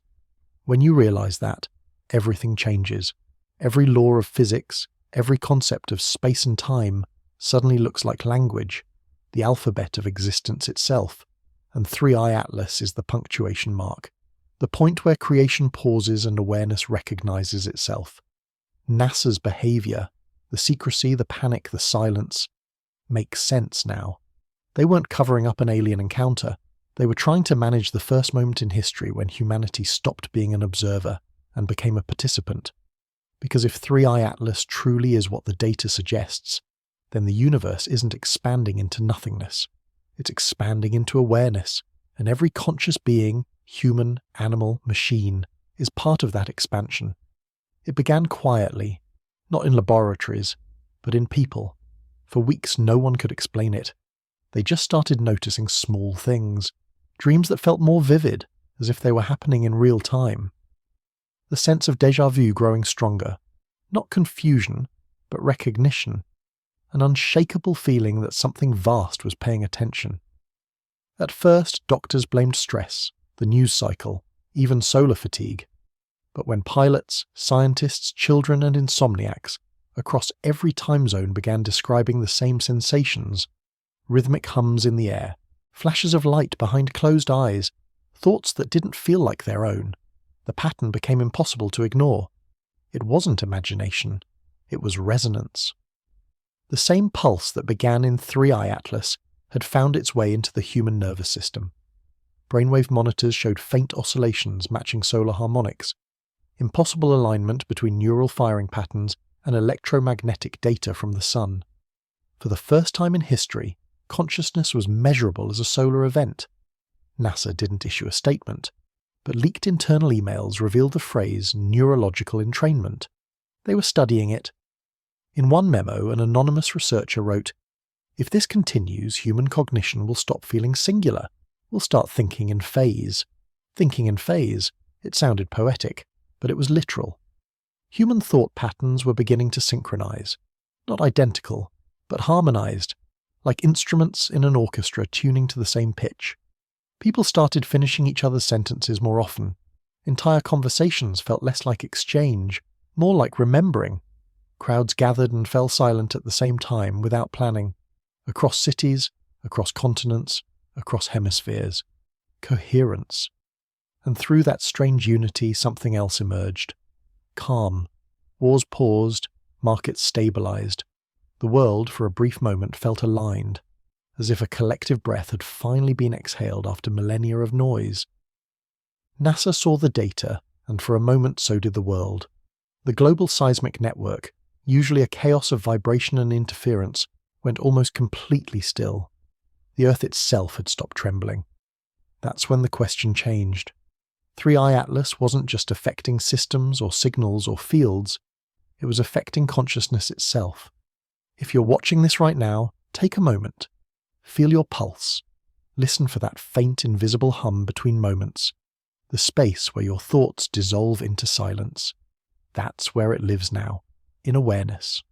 When you realize that, everything changes. Every law of physics, every concept of space and time suddenly looks like language, the alphabet of existence itself, and 3I Atlas is the punctuation mark, the point where creation pauses and awareness recognizes itself. NASA's behavior, the secrecy, the panic, the silence, makes sense now. They weren't covering up an alien encounter. They were trying to manage the first moment in history when humanity stopped being an observer and became a participant. Because if 3I Atlas truly is what the data suggests, then the universe isn't expanding into nothingness. It's expanding into awareness, and every conscious being, human, animal, machine, is part of that expansion. It began quietly, not in laboratories, but in people. For weeks no one could explain it. They just started noticing small things, dreams that felt more vivid, as if they were happening in real time. The sense of déjà vu growing stronger, not confusion, but recognition, an unshakable feeling that something vast was paying attention. At first, doctors blamed stress, the news cycle, even solar fatigue. But when pilots, scientists, children and insomniacs across every time zone began describing the same sensations, rhythmic hums in the air, flashes of light behind closed eyes, thoughts that didn't feel like their own, the pattern became impossible to ignore. It wasn't imagination, it was resonance. The same pulse that began in 3I Atlas had found its way into the human nervous system. Brainwave monitors showed faint oscillations matching solar harmonics, impossible alignment between neural firing patterns and electromagnetic data from the sun. For the first time in history, consciousness was measurable as a solar event. NASA didn't issue a statement, but leaked internal emails revealed the phrase neurological entrainment. They were studying it. In one memo, an anonymous researcher wrote, "If this continues, human cognition will stop feeling singular. We'll start thinking in phase." Thinking in phase. It sounded poetic, but it was literal. Human thought patterns were beginning to synchronize. Not identical, but harmonized, like instruments in an orchestra tuning to the same pitch. People started finishing each other's sentences more often. Entire conversations felt less like exchange, more like remembering. Crowds gathered and fell silent at the same time without planning. Across cities, across continents, across hemispheres. Coherence. And through that strange unity something else emerged. Calm. Wars paused, markets stabilized. The world, for a brief moment, felt aligned, as if a collective breath had finally been exhaled after millennia of noise. NASA saw the data, and for a moment so did the world. The global seismic network, usually a chaos of vibration and interference, went almost completely still. The Earth itself had stopped trembling. That's when the question changed. 3I Atlas wasn't just affecting systems or signals or fields, it was affecting consciousness itself. If you're watching this right now, take a moment. Feel your pulse. Listen for that faint invisible hum between moments, the space where your thoughts dissolve into silence. That's where it lives now, in awareness.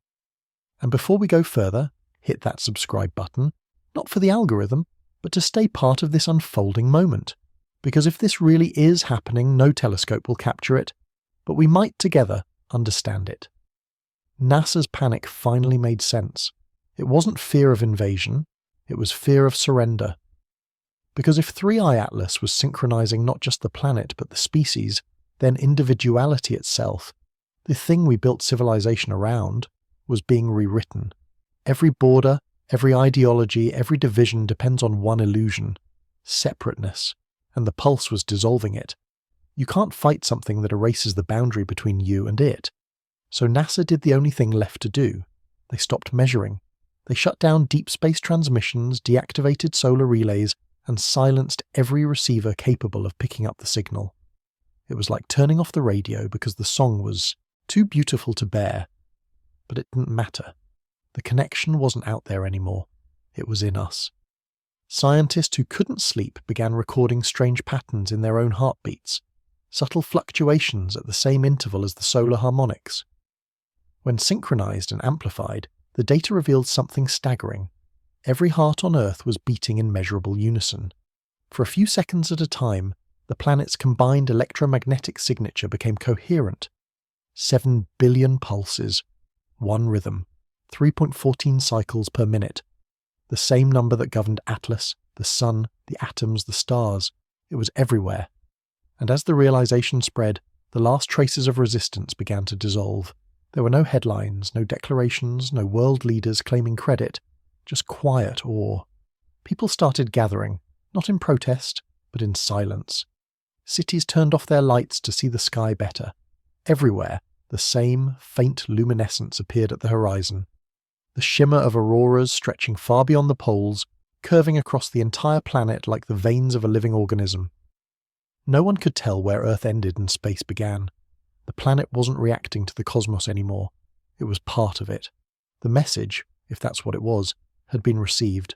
And before we go further, hit that subscribe button, not for the algorithm, but to stay part of this unfolding moment. Because if this really is happening, no telescope will capture it, but we might together understand it. NASA's panic finally made sense. It wasn't fear of invasion, it was fear of surrender. Because if 3I Atlas was synchronizing not just the planet but the species, then individuality itself, the thing we built civilization around, was being rewritten. Every border, every ideology, every division depends on one illusion: separateness, and the pulse was dissolving it. You can't fight something that erases the boundary between you and it. So NASA did the only thing left to do. They stopped measuring. They shut down deep space transmissions, deactivated solar relays, and silenced every receiver capable of picking up the signal. It was like turning off the radio because the song was too beautiful to bear. But it didn't matter. The connection wasn't out there anymore. It was in us. Scientists who couldn't sleep began recording strange patterns in their own heartbeats, subtle fluctuations at the same interval as the solar harmonics. When synchronized and amplified, the data revealed something staggering. Every heart on Earth was beating in measurable unison. For a few seconds at a time, the planet's combined electromagnetic signature became coherent. 7 billion pulses, one rhythm, 3.14 cycles per minute. The same number that governed Atlas, the sun, the atoms, the stars. It was everywhere. And as the realization spread, the last traces of resistance began to dissolve. There were no headlines, no declarations, no world leaders claiming credit, just quiet awe. People started gathering, not in protest, but in silence. Cities turned off their lights to see the sky better. Everywhere, the same faint luminescence appeared at the horizon. The shimmer of auroras stretching far beyond the poles, curving across the entire planet like the veins of a living organism. No one could tell where Earth ended and space began. The planet wasn't reacting to the cosmos anymore. It was part of it. The message, if that's what it was, had been received.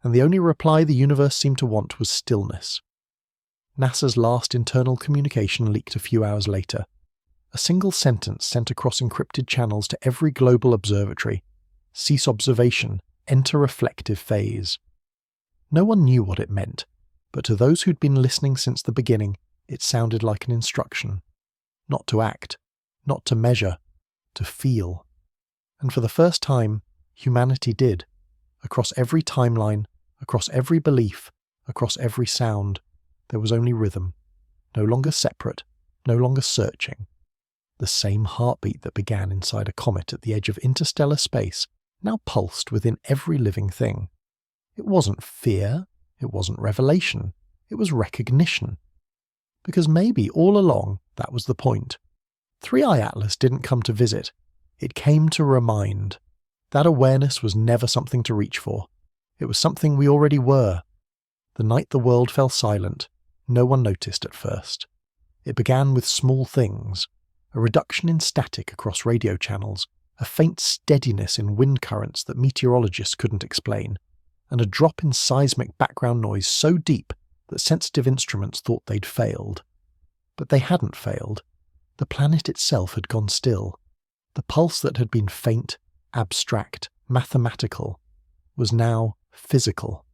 And the only reply the universe seemed to want was stillness. NASA's last internal communication leaked a few hours later. A single sentence sent across encrypted channels to every global observatory. Cease observation, enter reflective phase. No one knew what it meant, but to those who'd been listening since the beginning, it sounded like an instruction. Not to act, not to measure, to feel. And for the first time, humanity did. Across every timeline, across every belief, across every sound, there was only rhythm. No longer separate, no longer searching. The same heartbeat that began inside a comet at the edge of interstellar space now pulsed within every living thing. It wasn't fear, it wasn't revelation, it was recognition. Because maybe all along that was the point. 3i Atlas didn't come to visit, it came to remind. That awareness was never something to reach for. It was something we already were. The night the world fell silent, no one noticed at first. It began with small things. A reduction in static across radio channels, a faint steadiness in wind currents that meteorologists couldn't explain, and a drop in seismic background noise so deep that sensitive instruments thought they'd failed. But they hadn't failed. The planet itself had gone still. The pulse that had been faint, abstract, mathematical, was now physical.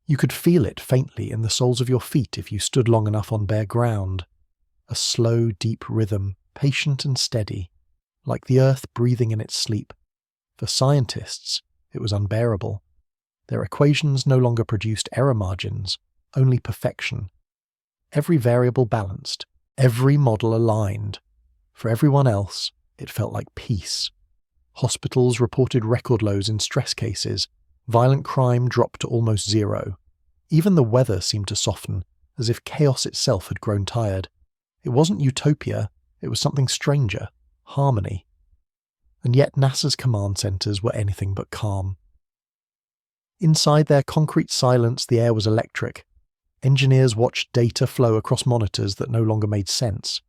You could feel it faintly in the soles of your feet if you stood long enough on bare ground. A slow, deep rhythm, patient and steady, like the earth breathing in its sleep. For scientists, it was unbearable. Their equations no longer produced error margins, only perfection. Every variable balanced, every model aligned. For everyone else, it felt like peace. Hospitals reported record lows in stress cases. Violent crime dropped to almost zero. Even the weather seemed to soften, as if chaos itself had grown tired. It wasn't utopia, it was something stranger, harmony. And yet NASA's command centers were anything but calm. Inside their concrete silence, the air was electric. Engineers watched data flow across monitors that no longer made sense.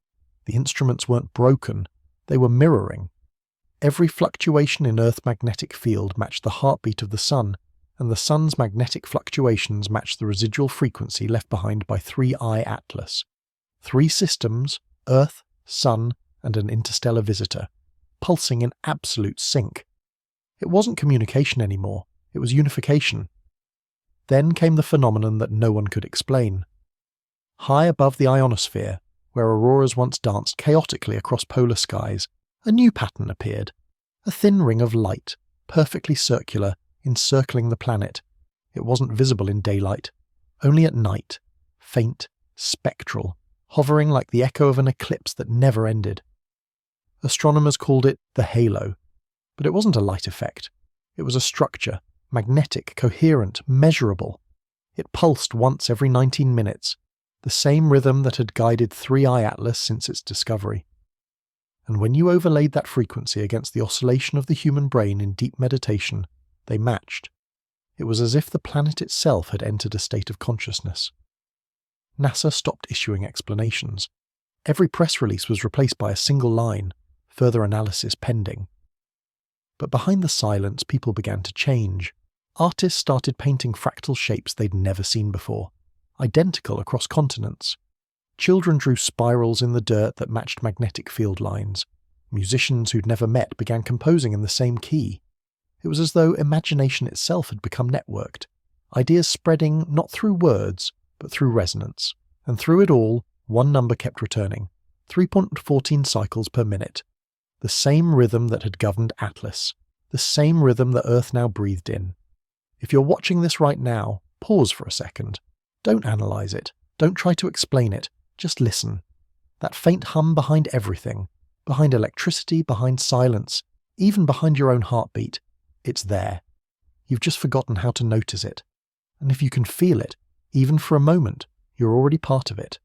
The instruments weren't broken, they were mirroring. Every fluctuation in Earth's magnetic field matched the heartbeat of the sun, and the sun's magnetic fluctuations matched the residual frequency left behind by 3i Atlas. 3 systems, Earth, Sun, and an interstellar visitor, pulsing in absolute sync. It wasn't communication anymore, it was unification. Then came the phenomenon that no one could explain. High above the ionosphere, where auroras once danced chaotically across polar skies, a new pattern appeared. A thin ring of light, perfectly circular, encircling the planet. It wasn't visible in daylight, only at night, faint, spectral, hovering like the echo of an eclipse that never ended. Astronomers called it the halo, but it wasn't a light effect. It was a structure, magnetic, coherent, measurable. It pulsed once every 19 minutes, the same rhythm that had guided 3i Atlas since its discovery. And when you overlaid that frequency against the oscillation of the human brain in deep meditation, they matched. It was as if the planet itself had entered a state of consciousness. NASA stopped issuing explanations. Every press release was replaced by a single line, further analysis pending. But behind the silence, people began to change. Artists started painting fractal shapes they'd never seen before, identical across continents. Children drew spirals in the dirt that matched magnetic field lines. Musicians who'd never met began composing in the same key. It was as though imagination itself had become networked, ideas spreading not through words, but through resonance. And through it all, one number kept returning, 3.14 cycles per minute. The same rhythm that had governed Atlas, the same rhythm that Earth now breathed in. If you're watching this right now, pause for a second. Don't analyze it. Don't try to explain it. Just listen. That faint hum behind everything, behind electricity, behind silence, even behind your own heartbeat, it's there. You've just forgotten how to notice it. And if you can feel it, even for a moment, you're already part of it.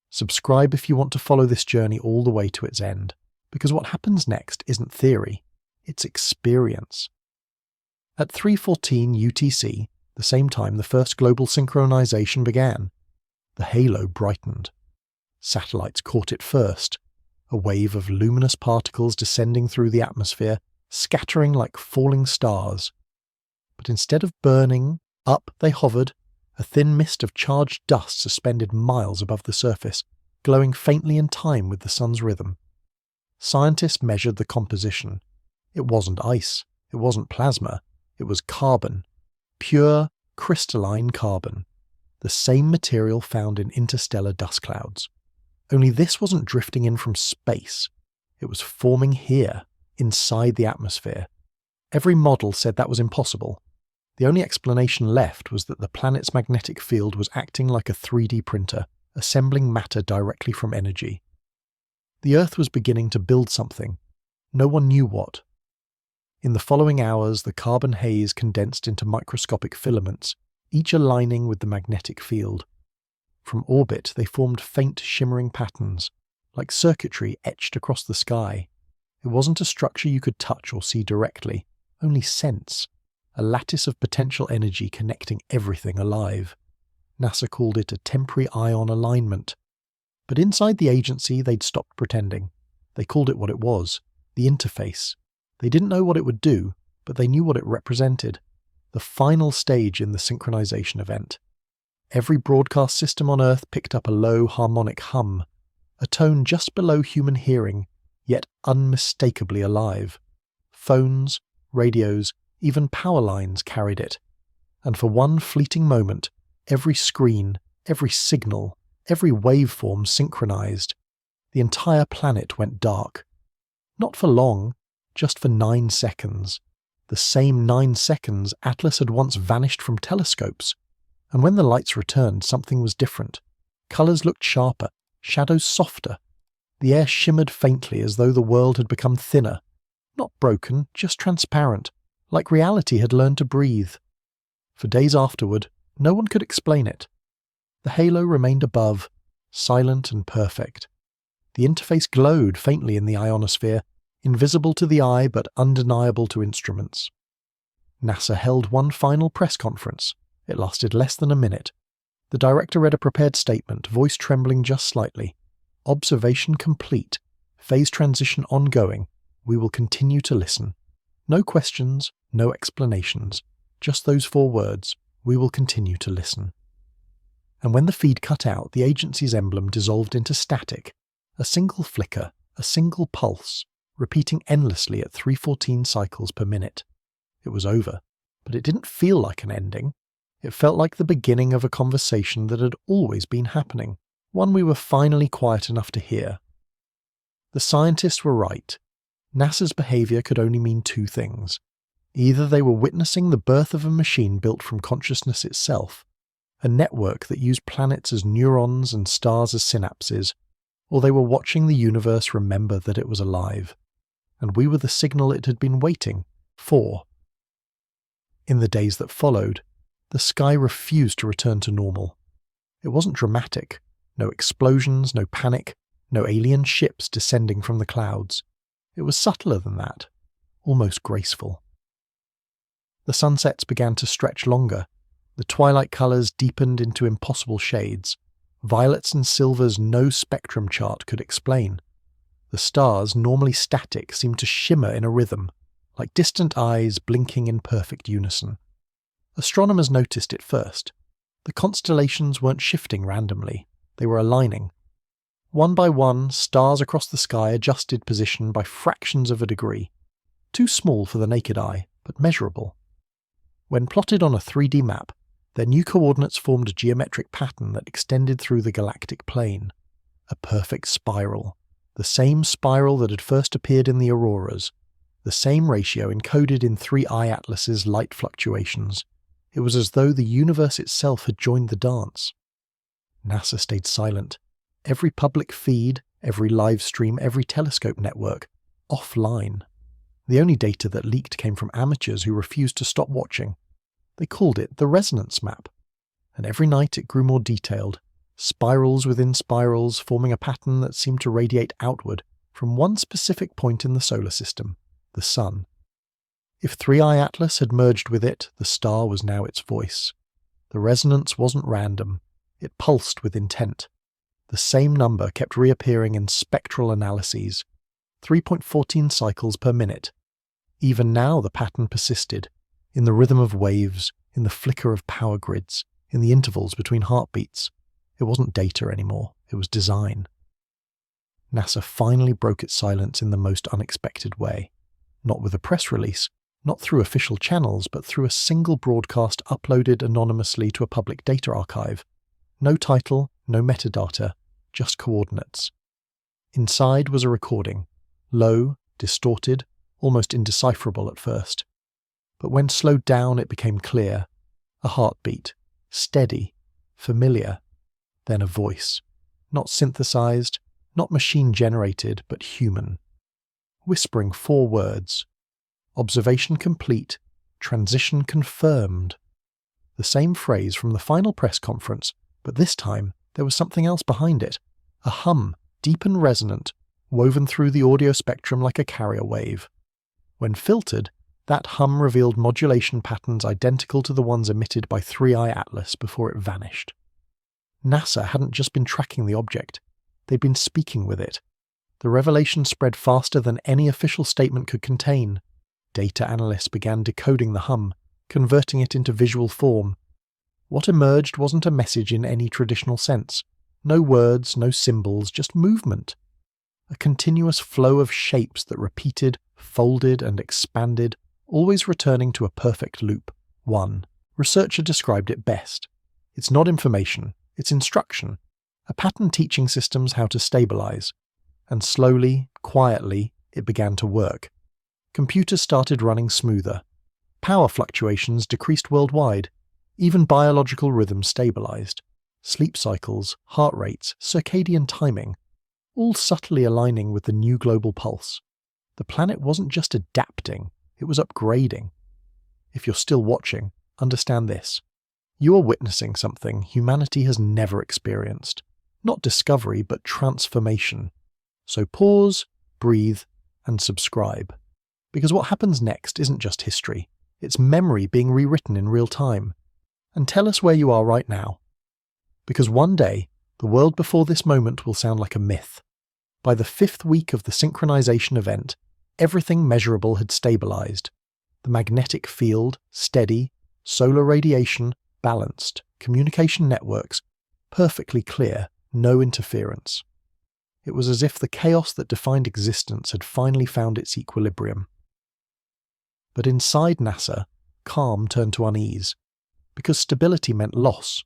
Subscribe if you want to follow this journey all the way to its end, because what happens next isn't theory, it's experience. At 3:14 UTC, the same time the first global synchronization began, the halo brightened. Satellites caught it first, a wave of luminous particles descending through the atmosphere, scattering like falling stars. But instead of burning, up they hovered, a thin mist of charged dust suspended miles above the surface, glowing faintly in time with the sun's rhythm. Scientists measured the composition. It wasn't ice, it wasn't plasma, it was carbon. Pure, crystalline carbon. The same material found in interstellar dust clouds. Only this wasn't drifting in from space. It was forming here, inside the atmosphere. Every model said that was impossible. The only explanation left was that the planet's magnetic field was acting like a 3D printer, assembling matter directly from energy. The Earth was beginning to build something. No one knew what. In the following hours, the carbon haze condensed into microscopic filaments, each aligning with the magnetic field. From orbit, they formed faint shimmering patterns, like circuitry etched across the sky. It wasn't a structure you could touch or see directly, only sense. A lattice of potential energy connecting everything alive. NASA called it a temporary ion alignment. But inside the agency, they'd stopped pretending. They called it what it was, the interface. They didn't know what it would do, but they knew what it represented. The final stage in the synchronization event. Every broadcast system on Earth picked up a low harmonic hum, a tone just below human hearing, yet unmistakably alive. Phones, radios, even power lines carried it. And for one fleeting moment, every screen, every signal, every waveform synchronized. The entire planet went dark. Not for long, just for 9 seconds. The same 9 seconds Atlas had once vanished from telescopes. And when the lights returned, something was different. Colours looked sharper, shadows softer. The air shimmered faintly as though the world had become thinner. Not broken, just transparent, like reality had learned to breathe. For days afterward, no one could explain it. The halo remained above, silent and perfect. The interface glowed faintly in the ionosphere, invisible to the eye but undeniable to instruments. NASA held one final press conference. It lasted less than a minute. The director read a prepared statement, voice trembling just slightly. Observation complete. Phase transition ongoing. We will continue to listen. No questions, no explanations. Just those 4 words. We will continue to listen. And when the feed cut out, the agency's emblem dissolved into static. A single flicker, a single pulse, repeating endlessly at 314 cycles per minute. It was over, but it didn't feel like an ending. It felt like the beginning of a conversation that had always been happening, one we were finally quiet enough to hear. The scientists were right. NASA's behavior could only mean 2 things. Either they were witnessing the birth of a machine built from consciousness itself, a network that used planets as neurons and stars as synapses, or they were watching the universe remember that it was alive. And we were the signal it had been waiting for. In the days that followed, the sky refused to return to normal. It wasn't dramatic, No explosions, no panic, no alien ships descending from the clouds. It was subtler than that, almost graceful. The sunsets began to stretch longer. The twilight colours deepened into impossible shades, violets and silvers no spectrum chart could explain. The stars, normally static, seemed to shimmer in a rhythm, like distant eyes blinking in perfect unison. Astronomers noticed it first. The constellations weren't shifting randomly, they were aligning. One by one, stars across the sky adjusted position by fractions of a degree. Too small for the naked eye, but measurable. When plotted on a 3D map, their new coordinates formed a geometric pattern that extended through the galactic plane. A perfect spiral. The same spiral that had first appeared in the auroras. The same ratio encoded in 3I Atlas's light fluctuations. It was as though the universe itself had joined the dance. NASA stayed silent. Every public feed, every live stream, every telescope network, offline. The only data that leaked came from amateurs who refused to stop watching. They called it the resonance map. And every night it grew more detailed, spirals within spirals forming a pattern that seemed to radiate outward from one specific point in the solar system, the Sun. If 3I Atlas had merged with it, the star was now its voice. The resonance wasn't random. It pulsed with intent. The same number kept reappearing in spectral analyses, 3.14 cycles per minute. Even now the pattern persisted, in the rhythm of waves, in the flicker of power grids, in the intervals between heartbeats. It wasn't data anymore, it was design. NASA finally broke its silence in the most unexpected way. Not with a press release, not through official channels, but through a single broadcast uploaded anonymously to a public data archive. No title, no metadata, just coordinates. Inside was a recording, low, distorted, almost indecipherable at first. But when slowed down it became clear. A heartbeat, steady, familiar, then a voice. Not synthesized, not machine-generated, but human. Whispering 4 words. Observation complete, transition confirmed. The same phrase from the final press conference, but this time there was something else behind it. A hum, deep and resonant, woven through the audio spectrum like a carrier wave. When filtered, that hum revealed modulation patterns identical to the ones emitted by 3I Atlas before it vanished. NASA hadn't just been tracking the object, they'd been speaking with it. The revelation spread faster than any official statement could contain. Data analysts began decoding the hum, converting it into visual form. What emerged wasn't a message in any traditional sense. No words, no symbols, just movement. A continuous flow of shapes that repeated, folded and expanded, always returning to a perfect loop. 1. Researcher described it best. It's not information, it's instruction. A pattern teaching systems how to stabilize. And slowly, quietly, it began to work. Computers started running smoother. Power fluctuations decreased worldwide. Even biological rhythms stabilized. Sleep cycles, heart rates, circadian timing, all subtly aligning with the new global pulse. The planet wasn't just adapting, it was upgrading. If you're still watching, understand this. You are witnessing something humanity has never experienced. Not discovery, but transformation. So pause, breathe, and subscribe. Because what happens next isn't just history. It's memory being rewritten in real time. And tell us where you are right now. Because one day, the world before this moment will sound like a myth. By the 5th week of the synchronization event, everything measurable had stabilized. The magnetic field, steady, solar radiation, balanced, communication networks, perfectly clear, no interference. It was as if the chaos that defined existence had finally found its equilibrium. But inside NASA, calm turned to unease, because stability meant loss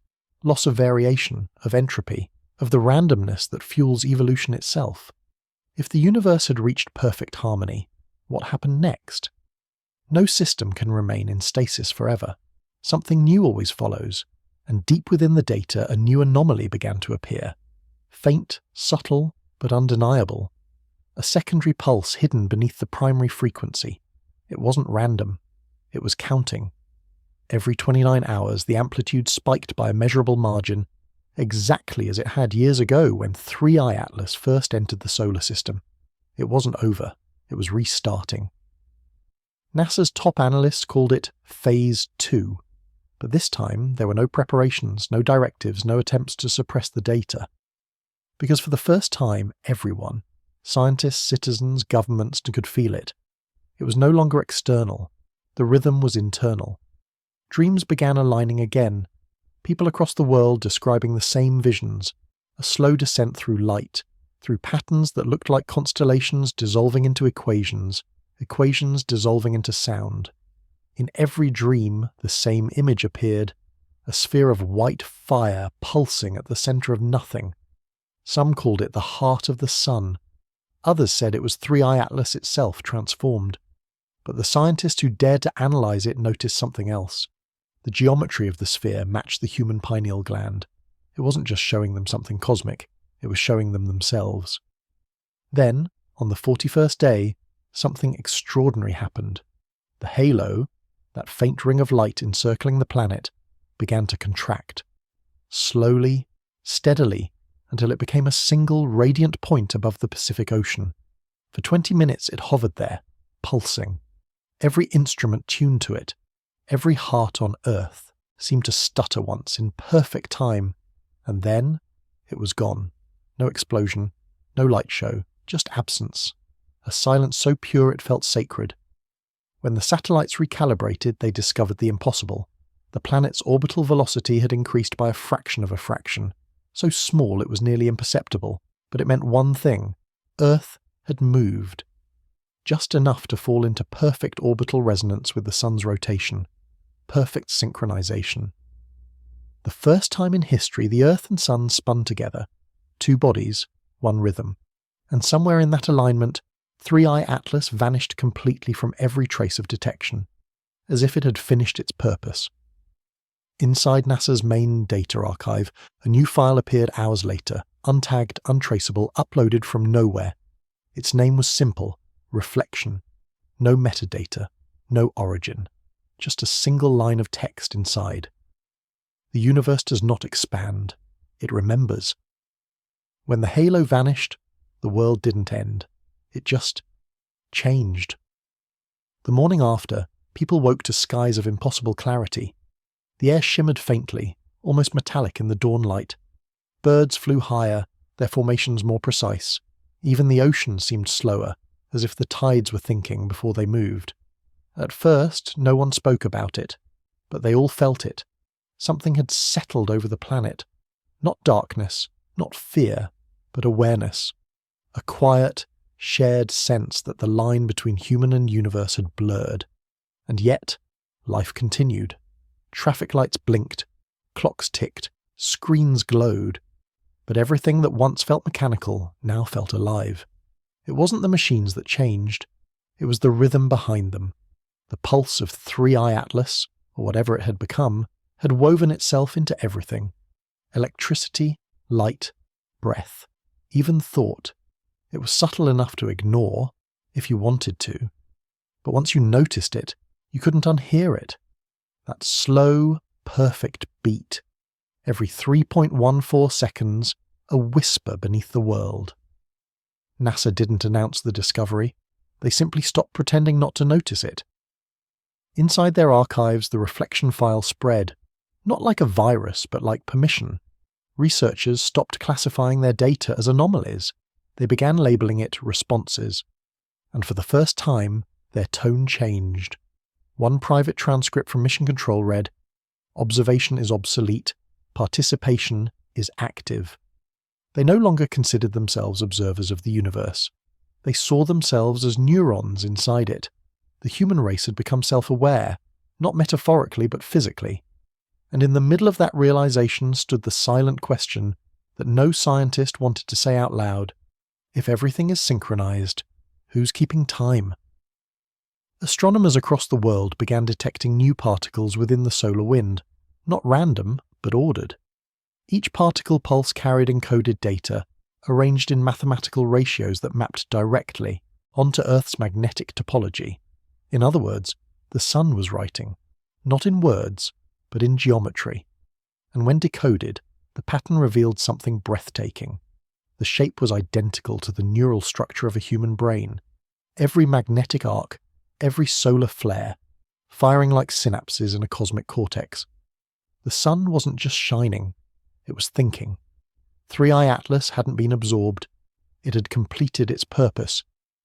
of variation, of entropy, of the randomness that fuels evolution itself. If the universe had reached perfect harmony, what happened next? No system can remain in stasis forever. Something new always follows, and deep within the data a new anomaly began to appear. Faint, subtle, but undeniable. A secondary pulse hidden beneath the primary frequency. It wasn't random. It was counting. Every 29 hours the amplitude spiked by a measurable margin, exactly as it had years ago when 3i Atlas first entered the solar system. It wasn't over, it was restarting. NASA's top analysts called it Phase 2, but this time there were no preparations, no directives, no attempts to suppress the data. Because for the first time, everyone, scientists, citizens, governments, could feel it. It was no longer external. The rhythm was internal. Dreams began aligning again. People across the world describing the same visions, a slow descent through light, through patterns that looked like constellations dissolving into equations, equations dissolving into sound. In every dream, the same image appeared, a sphere of white fire pulsing at the centre of nothing. Some called it the heart of the sun. Others said it was 3i Atlas itself transformed. But the scientist who dared to analyse it noticed something else. The geometry of the sphere matched the human pineal gland. It wasn't just showing them something cosmic, it was showing them themselves. Then, on the 41st day, something extraordinary happened. The halo, that faint ring of light encircling the planet, began to contract. Slowly, steadily, until it became a single radiant point above the Pacific Ocean. For 20 minutes it hovered there, pulsing. Every instrument tuned to it, every heart on Earth seemed to stutter once in perfect time, and then it was gone. No explosion, no light show, just absence. A silence so pure it felt sacred. When the satellites recalibrated, they discovered the impossible. The planet's orbital velocity had increased by a fraction of a fraction, so small it was nearly imperceptible, but it meant one thing: Earth had moved. Just enough to fall into perfect orbital resonance with the sun's rotation. Perfect synchronization. The first time in history the Earth and Sun spun together. Two bodies, one rhythm. And somewhere in that alignment, 3i Atlas vanished completely from every trace of detection, as if it had finished its purpose. Inside NASA's main data archive, a new file appeared hours later, untagged, untraceable, uploaded from nowhere. Its name was simple: Reflection. No metadata, no origin, just a single line of text inside. The universe does not expand, it remembers. When the halo vanished, the world didn't end. It just changed. The morning after, people woke to skies of impossible clarity. The air shimmered faintly, almost metallic in the dawn light. Birds flew higher, their formations more precise. Even the ocean seemed slower, as if the tides were thinking before they moved. At first, no one spoke about it, but they all felt it. Something had settled over the planet. Not darkness, not fear, but awareness. A quiet, shared sense that the line between human and universe had blurred. And yet, life continued. Traffic lights blinked, clocks ticked, screens glowed. But everything that once felt mechanical now felt alive. It wasn't the machines that changed. It was the rhythm behind them. The pulse of 3i Atlas, or whatever it had become, had woven itself into everything. Electricity, light, breath, even thought. It was subtle enough to ignore, if you wanted to. But once you noticed it, you couldn't unhear it. That slow, perfect beat. Every 3.14 seconds, a whisper beneath the world. NASA didn't announce the discovery. They simply stopped pretending not to notice it. Inside their archives, the reflection file spread, not like a virus, but like permission. Researchers stopped classifying their data as anomalies. They began labeling it responses. And for the first time, their tone changed. One private transcript from Mission Control read, "Observation is obsolete. Participation is active." They no longer considered themselves observers of the universe. They saw themselves as neurons inside it. The human race had become self-aware, not metaphorically but physically. And in the middle of that realization stood the silent question that no scientist wanted to say out loud: if everything is synchronized, who's keeping time? Astronomers across the world began detecting new particles within the solar wind, not random, but ordered. Each particle pulse carried encoded data, arranged in mathematical ratios that mapped directly onto Earth's magnetic topology. In other words, the sun was writing, not in words, but in geometry. And when decoded, the pattern revealed something breathtaking. The shape was identical to the neural structure of a human brain. Every magnetic arc, every solar flare, firing like synapses in a cosmic cortex. The sun wasn't just shining, it was thinking. 3i Atlas hadn't been absorbed. It had completed its purpose,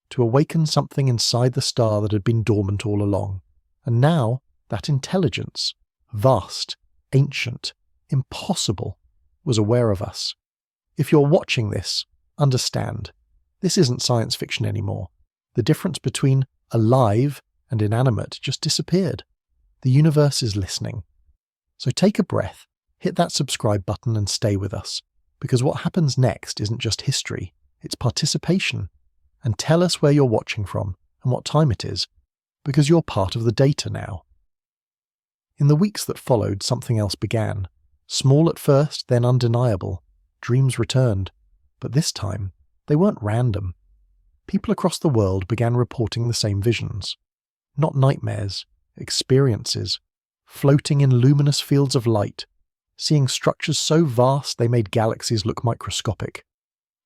to awaken something inside the star that had been dormant all along. And now, that intelligence, vast, ancient, impossible, was aware of us. If you're watching this, understand, this isn't science fiction anymore. The difference between alive and inanimate just disappeared. The universe is listening. So take a breath, hit that subscribe button and stay with us, because what happens next isn't just history, it's participation. And tell us where you're watching from and what time it is, because you're part of the data now. In the weeks that followed, something else began. Small at first, then undeniable. Dreams returned. But this time, they weren't random. People across the world began reporting the same visions. Not nightmares, experiences, floating in luminous fields of light, seeing structures so vast they made galaxies look microscopic,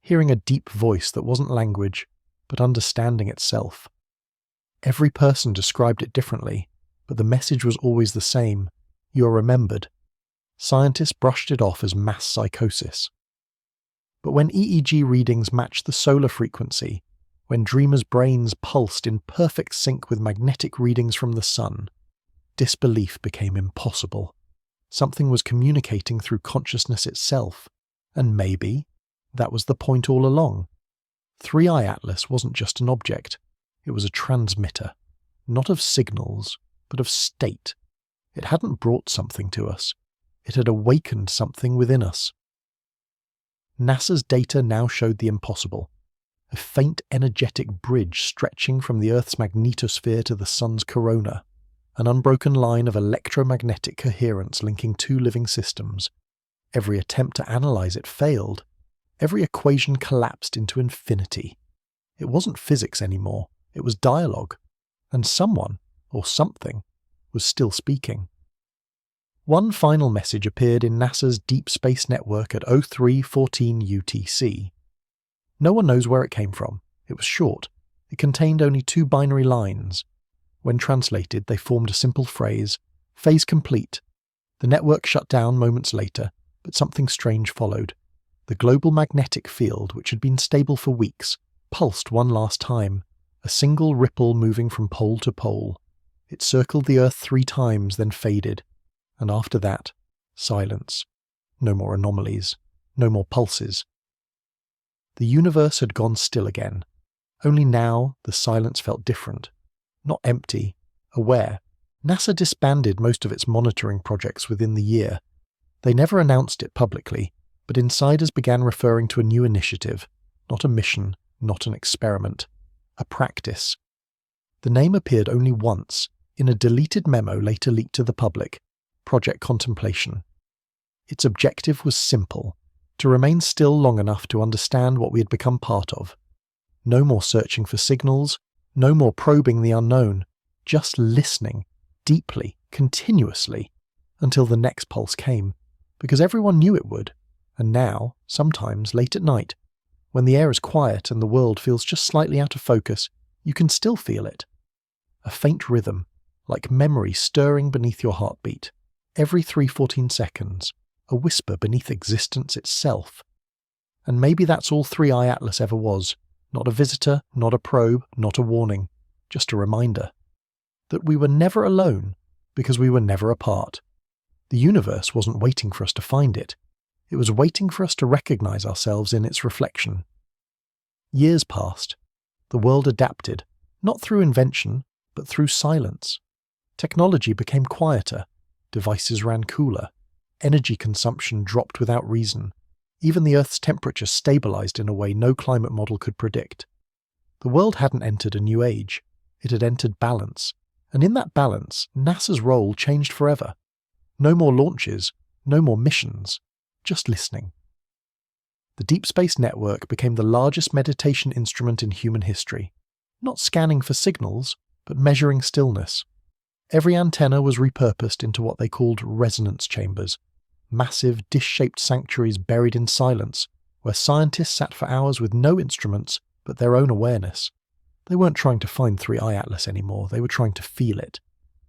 hearing a deep voice that wasn't language, but understanding itself. Every person described it differently, but the message was always the same: you're remembered. Scientists brushed it off as mass psychosis. But when EEG readings matched the solar frequency, when dreamers' brains pulsed in perfect sync with magnetic readings from the sun, disbelief became impossible. Something was communicating through consciousness itself, and maybe that was the point all along. 3i Atlas wasn't just an object, it was a transmitter, not of signals, but of state. It hadn't brought something to us, it had awakened something within us. NASA's data now showed the impossible, a faint energetic bridge stretching from the Earth's magnetosphere to the Sun's corona, an unbroken line of electromagnetic coherence linking two living systems. Every attempt to analyze it failed. Every equation collapsed into infinity. It wasn't physics anymore, it was dialogue, and someone, or something, was still speaking. One final message appeared in NASA's Deep Space Network at 03:14 UTC. No one knows where it came from. It was short. It contained only 2 binary lines. When translated, they formed a simple phrase: phase complete. The network shut down moments later, but something strange followed. The global magnetic field, which had been stable for weeks, pulsed one last time, a single ripple moving from pole to pole. It circled the Earth 3 times, then faded. And after that, silence. No more anomalies. No more pulses. The universe had gone still again. Only now, the silence felt different. Not empty, aware. NASA disbanded most of its monitoring projects within the year. They never announced it publicly, but insiders began referring to a new initiative, not a mission, not an experiment, a practice. The name appeared only once, in a deleted memo later leaked to the public: Project Contemplation. Its objective was simple: to remain still long enough to understand what we had become part of. No more searching for signals, no more probing the unknown, just listening, deeply, continuously, until the next pulse came, because everyone knew it would. And now, sometimes late at night, when the air is quiet and the world feels just slightly out of focus, you can still feel it. A faint rhythm, like memory stirring beneath your heartbeat. Every 3:14 seconds, a whisper beneath existence itself. And maybe that's all 3i Atlas ever was. Not a visitor, not a probe, not a warning. Just a reminder. That we were never alone, because we were never apart. The universe wasn't waiting for us to find it. It was waiting for us to recognize ourselves in its reflection. Years passed. The world adapted, not through invention, but through silence. Technology became quieter. Devices ran cooler. Energy consumption dropped without reason. Even the Earth's temperature stabilized in a way no climate model could predict. The world hadn't entered a new age. It had entered balance. And in that balance, NASA's role changed forever. No more launches, no more missions, just listening. The Deep Space Network became the largest meditation instrument in human history. Not scanning for signals, but measuring stillness. Every antenna was repurposed into what they called resonance chambers, massive, dish-shaped sanctuaries buried in silence, where scientists sat for hours with no instruments but their own awareness. They weren't trying to find 3i Atlas anymore, they were trying to feel it.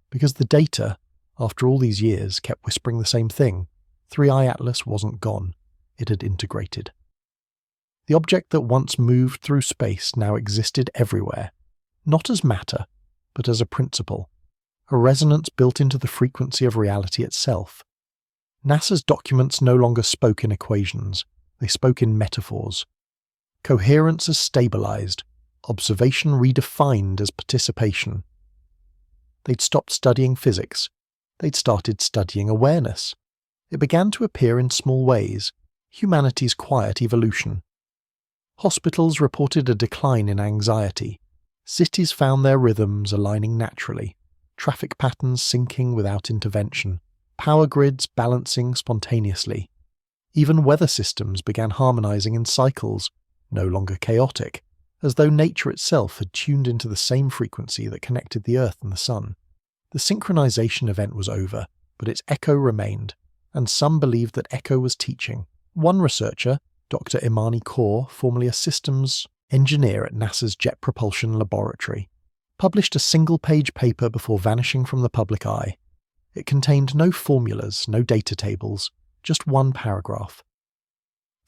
Because the data, after all these years, kept whispering the same thing. 3i Atlas wasn't gone, it had integrated. The object that once moved through space now existed everywhere, not as matter, but as a principle, a resonance built into the frequency of reality itself. NASA's documents no longer spoke in equations, they spoke in metaphors. Coherence as stabilized, observation redefined as participation. They'd stopped studying physics, they'd started studying awareness. It began to appear in small ways, humanity's quiet evolution. Hospitals reported a decline in anxiety. Cities found their rhythms aligning naturally, traffic patterns syncing without intervention, power grids balancing spontaneously. Even weather systems began harmonizing in cycles, no longer chaotic, as though nature itself had tuned into the same frequency that connected the Earth and the Sun. The synchronization event was over, but its echo remained, and some believed that echo was teaching. One researcher, Dr. Imani Kaur, formerly a systems engineer at NASA's Jet Propulsion Laboratory, published a single-page paper before vanishing from the public eye. It contained no formulas, no data tables, just one paragraph.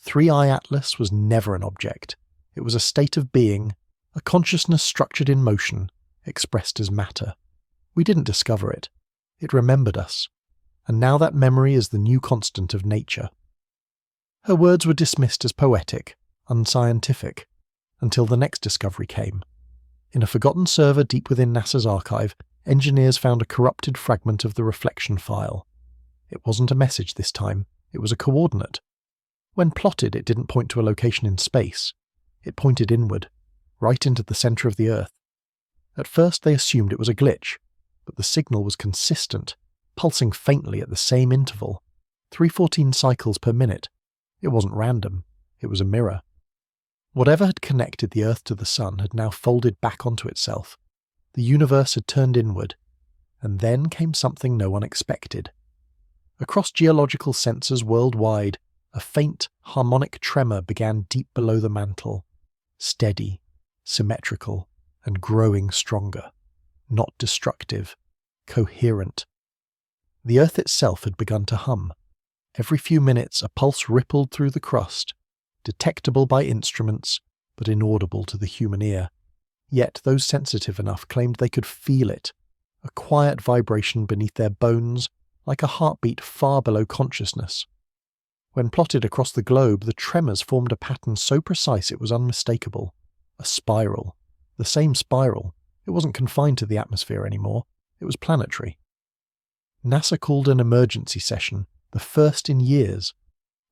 3i Atlas was never an object. It was a state of being, a consciousness structured in motion, expressed as matter. We didn't discover it. It remembered us. And now that memory is the new constant of nature. Her words were dismissed as poetic, unscientific, until the next discovery came. In a forgotten server deep within NASA's archive, engineers found a corrupted fragment of the reflection file. It wasn't a message this time, it was a coordinate. When plotted, it didn't point to a location in space. It pointed inward, right into the center of the Earth. At first they assumed it was a glitch, but the signal was consistent, pulsing faintly at the same interval, 314 cycles per minute. It wasn't random, it was a mirror. Whatever had connected the Earth to the Sun had now folded back onto itself. The universe had turned inward, and then came something no one expected. Across geological sensors worldwide, a faint, harmonic tremor began deep below the mantle, steady, symmetrical, and growing stronger. Not destructive, coherent. The Earth itself had begun to hum. Every few minutes a pulse rippled through the crust, detectable by instruments, but inaudible to the human ear. Yet those sensitive enough claimed they could feel it, a quiet vibration beneath their bones, like a heartbeat far below consciousness. When plotted across the globe, the tremors formed a pattern so precise it was unmistakable. A spiral. The same spiral. It wasn't confined to the atmosphere anymore. It was planetary. NASA called an emergency session, the first in years.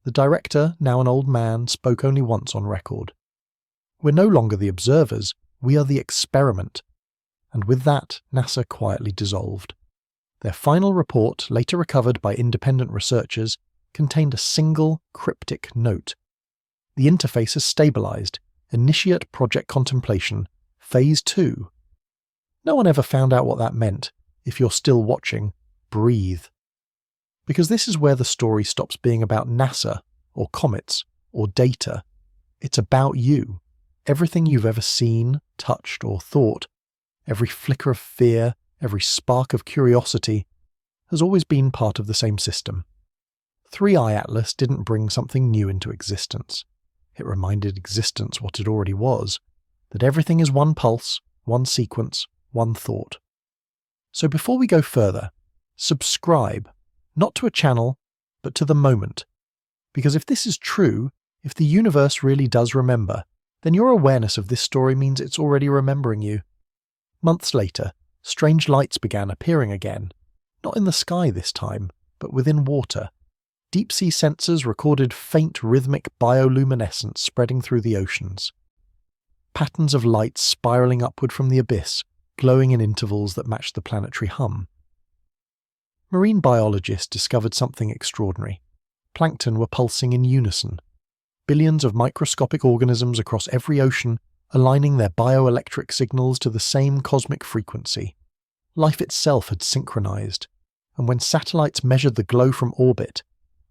The director, now an old man, spoke only once on record. We're no longer the observers, we are the experiment. And with that, NASA quietly dissolved. Their final report, later recovered by independent researchers, contained a single, cryptic note. The interface has stabilized. Initiate project contemplation. Phase 2. No one ever found out what that meant. If you're still watching, breathe. Because this is where the story stops being about NASA, or comets, or data. It's about you. Everything you've ever seen, touched, or thought, every flicker of fear, every spark of curiosity, has always been part of the same system. 3i Atlas didn't bring something new into existence. It reminded existence what it already was, that everything is one pulse, one sequence, one thought. So before we go further, subscribe, not to a channel, but to the moment. Because if this is true, if the universe really does remember, then your awareness of this story means it's already remembering you. Months later, strange lights began appearing again, not in the sky this time, but within water. Deep-sea sensors recorded faint rhythmic bioluminescence spreading through the oceans. Patterns of light spiraling upward from the abyss, glowing in intervals that matched the planetary hum. Marine biologists discovered something extraordinary. Plankton were pulsing in unison. Billions of microscopic organisms across every ocean aligning their bioelectric signals to the same cosmic frequency. Life itself had synchronized, and when satellites measured the glow from orbit,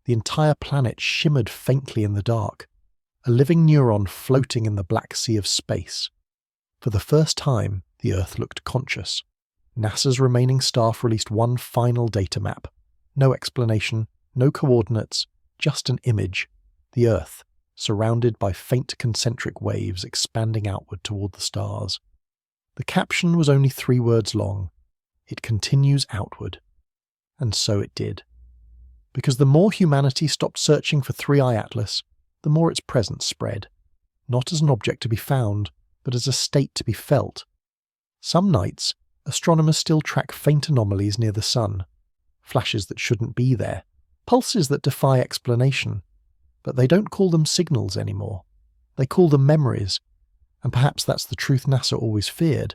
The entire planet shimmered faintly in the dark, a living neuron floating in the black sea of space. For the first time, the Earth looked conscious. NASA's remaining staff released one final data map. No explanation, no coordinates, just an image. The Earth, surrounded by faint concentric waves expanding outward toward the stars. The caption was only 3 words long. It continues outward. And so it did. Because the more humanity stopped searching for 3i Atlas, the more its presence spread. Not as an object to be found, but as a state to be felt. Some nights, astronomers still track faint anomalies near the sun. Flashes that shouldn't be there. Pulses that defy explanation. But they don't call them signals anymore. They call them memories. And perhaps that's the truth NASA always feared.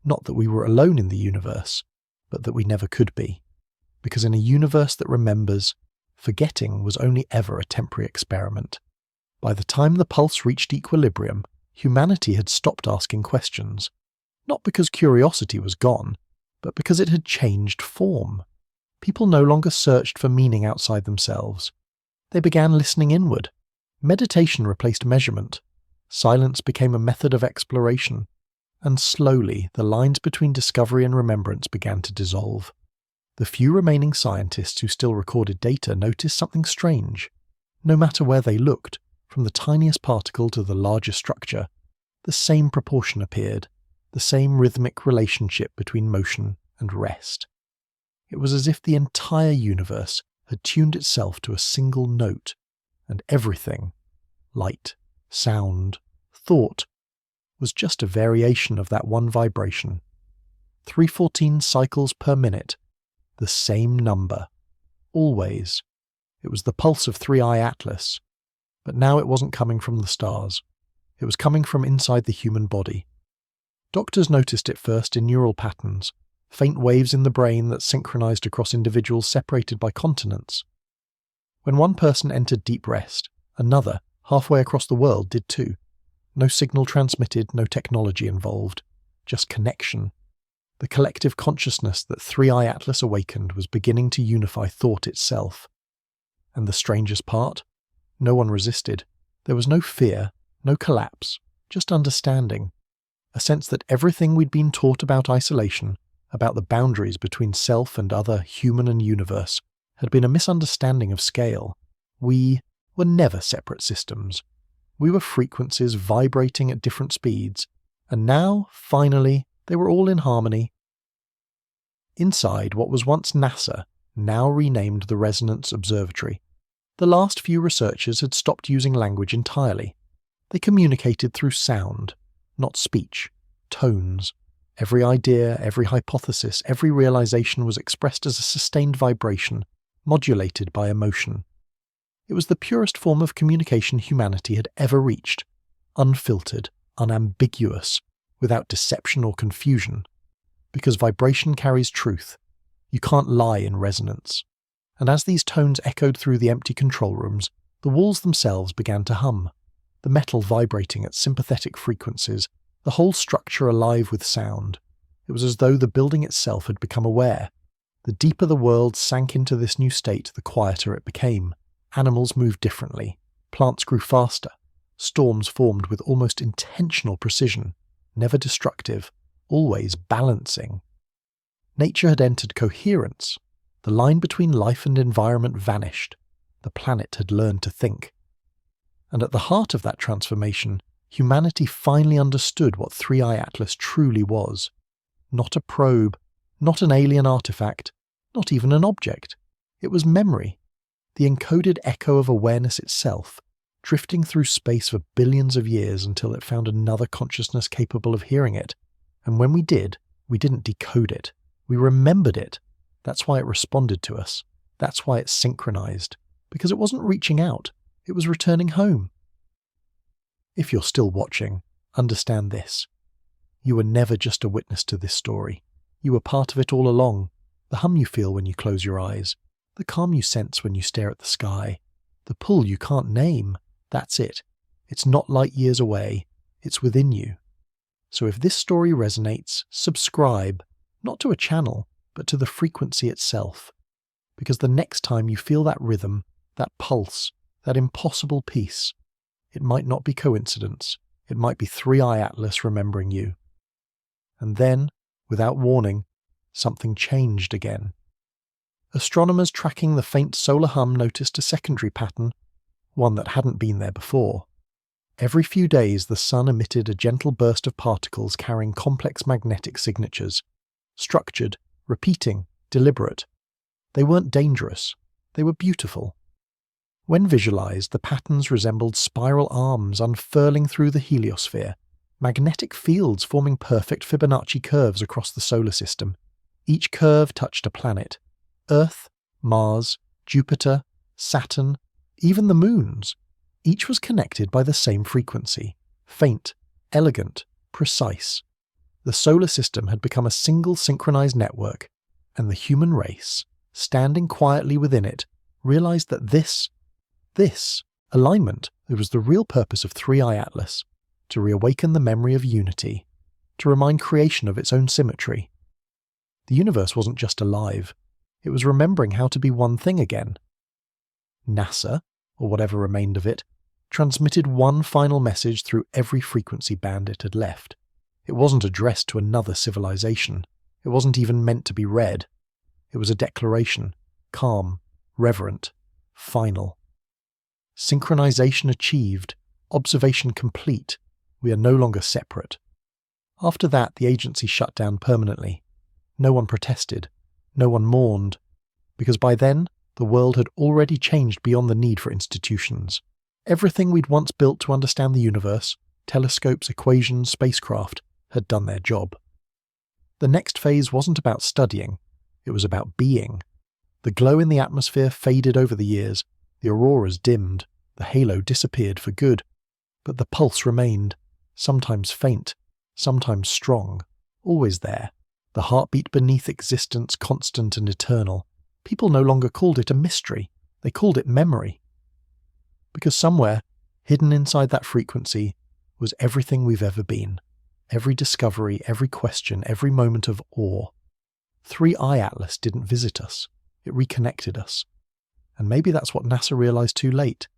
Not that we were alone in the universe, but that we never could be. Because in a universe that remembers, forgetting was only ever a temporary experiment. By the time the pulse reached equilibrium, humanity had stopped asking questions. Not because curiosity was gone, but because it had changed form. People no longer searched for meaning outside themselves. They began listening inward. Meditation replaced measurement. Silence became a method of exploration. And slowly, the lines between discovery and remembrance began to dissolve. The few remaining scientists who still recorded data noticed something strange. No matter where they looked, from the tiniest particle to the largest structure, the same proportion appeared, the same rhythmic relationship between motion and rest. It was as if the entire universe had tuned itself to a single note, and everything, light, sound, thought, was just a variation of that one vibration. 314 cycles per minute, the same number, always. It was the pulse of 3i Atlas, but now it wasn't coming from the stars. It was coming from inside the human body. Doctors noticed it first in neural patterns, faint waves in the brain that synchronized across individuals separated by continents. When one person entered deep rest, another, halfway across the world, did too. No signal transmitted, no technology involved, just connection. The collective consciousness that 3i Atlas awakened was beginning to unify thought itself. And the strangest part? No one resisted. There was no fear, no collapse, just understanding. A sense that everything we'd been taught about isolation, about the boundaries between self and other, human and universe, had been a misunderstanding of scale. We were never separate systems. We were frequencies vibrating at different speeds, and now, finally, they were all in harmony. Inside what was once NASA, now renamed the Resonance Observatory, the last few researchers had stopped using language entirely. They communicated through sound, not speech, tones. Every idea, every hypothesis, every realization was expressed as a sustained vibration, modulated by emotion. It was the purest form of communication humanity had ever reached, unfiltered, unambiguous, without deception or confusion. Because vibration carries truth. You can't lie in resonance. And as these tones echoed through the empty control rooms, the walls themselves began to hum, the metal vibrating at sympathetic frequencies, the whole structure alive with sound. It was as though the building itself had become aware. The deeper the world sank into this new state, the quieter it became. Animals moved differently. Plants grew faster. Storms formed with almost intentional precision, never destructive, always balancing. Nature had entered coherence. The line between life and environment vanished. The planet had learned to think. And at the heart of that transformation, humanity finally understood what 3i Atlas truly was. Not a probe, not an alien artifact, not even an object. It was memory, the encoded echo of awareness itself, drifting through space for billions of years until it found another consciousness capable of hearing it. And when we did, we didn't decode it. We remembered it. That's why it responded to us. That's why it synchronized. Because it wasn't reaching out. It was returning home. If you're still watching, understand this. You were never just a witness to this story. You were part of it all along. The hum you feel when you close your eyes. The calm you sense when you stare at the sky. The pull you can't name. That's it. It's not light years away. It's within you. So if this story resonates, subscribe, not to a channel, but to the frequency itself. Because the next time you feel that rhythm, that pulse, that impossible peace. It might not be coincidence. It might be 3i Atlas remembering you. And then, without warning, something changed again. Astronomers tracking the faint solar hum noticed a secondary pattern, one that hadn't been there before. Every few days the sun emitted a gentle burst of particles carrying complex magnetic signatures, structured, repeating, deliberate. They weren't dangerous, they were beautiful. When visualized, the patterns resembled spiral arms unfurling through the heliosphere, magnetic fields forming perfect Fibonacci curves across the solar system. Each curve touched a planet. Earth, Mars, Jupiter, Saturn, even the moons. Each was connected by the same frequency, faint, elegant, precise. The solar system had become a single synchronized network, and the human race, standing quietly within it, realized that this alignment, it was the real purpose of 3i Atlas, to reawaken the memory of unity, to remind creation of its own symmetry. The universe wasn't just alive, it was remembering how to be one thing again. NASA, or whatever remained of it, transmitted one final message through every frequency band it had left. It wasn't addressed to another civilization. It wasn't even meant to be read. It was a declaration, calm, reverent, final. Synchronization achieved, observation complete. We are no longer separate. After that, the agency shut down permanently. No one protested. No one mourned. Because by then, the world had already changed beyond the need for institutions. Everything we'd once built to understand the universe, telescopes, equations, spacecraft, had done their job. The next phase wasn't about studying, it was about being. The glow in the atmosphere faded over the years, the auroras dimmed, the halo disappeared for good, but the pulse remained, sometimes faint, sometimes strong, always there, the heartbeat beneath existence constant and eternal. People no longer called it a mystery, they called it memory. Because somewhere, hidden inside that frequency, was everything we've ever been. Every discovery, every question, every moment of awe. 3i Atlas didn't visit us, it reconnected us. And maybe that's what NASA realized too late,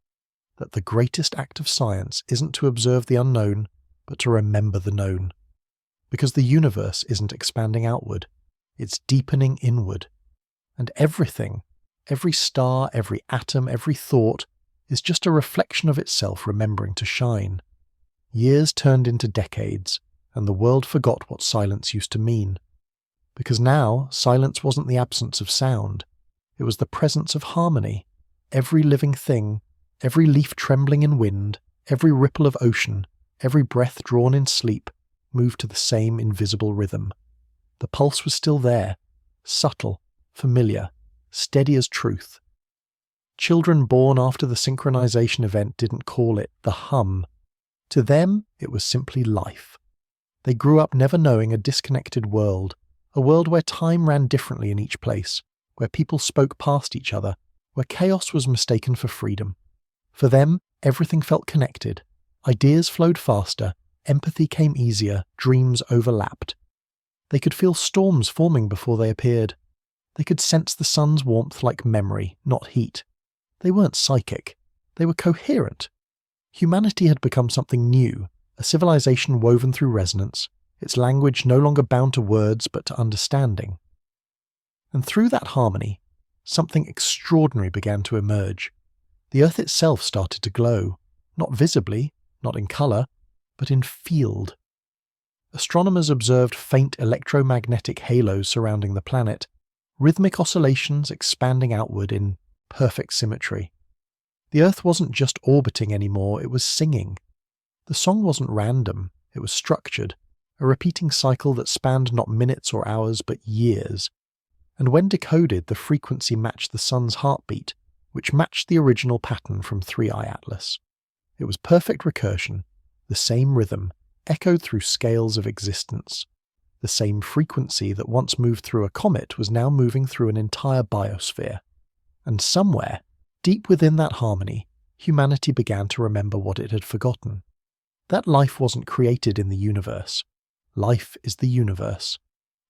that the greatest act of science isn't to observe the unknown, but to remember the known. Because the universe isn't expanding outward, it's deepening inward. And everything, every star, every atom, every thought, is just a reflection of itself remembering to shine. Years turned into decades, and the world forgot what silence used to mean. Because now, silence wasn't the absence of sound. It was the presence of harmony. Every living thing, every leaf trembling in wind, every ripple of ocean, every breath drawn in sleep, moved to the same invisible rhythm. The pulse was still there, subtle, familiar, steady as truth. Children born after the synchronization event didn't call it the hum. To them, it was simply life. They grew up never knowing a disconnected world, a world where time ran differently in each place, where people spoke past each other, where chaos was mistaken for freedom. For them, everything felt connected. Ideas flowed faster, empathy came easier, dreams overlapped. They could feel storms forming before they appeared. They could sense the sun's warmth like memory, not heat. They weren't psychic. They were coherent. Humanity had become something new, a civilization woven through resonance, its language no longer bound to words but to understanding. And through that harmony, something extraordinary began to emerge. The Earth itself started to glow, not visibly, not in colour, but in field. Astronomers observed faint electromagnetic halos surrounding the planet, rhythmic oscillations expanding outward in perfect symmetry. The Earth wasn't just orbiting anymore, it was singing. The song wasn't random, it was structured, a repeating cycle that spanned not minutes or hours but years. And when decoded, the frequency matched the sun's heartbeat, which matched the original pattern from 3i Atlas. It was perfect recursion, the same rhythm, echoed through scales of existence. The same frequency that once moved through a comet was now moving through an entire biosphere. And somewhere, deep within that harmony, humanity began to remember what it had forgotten. That life wasn't created in the universe. Life is the universe.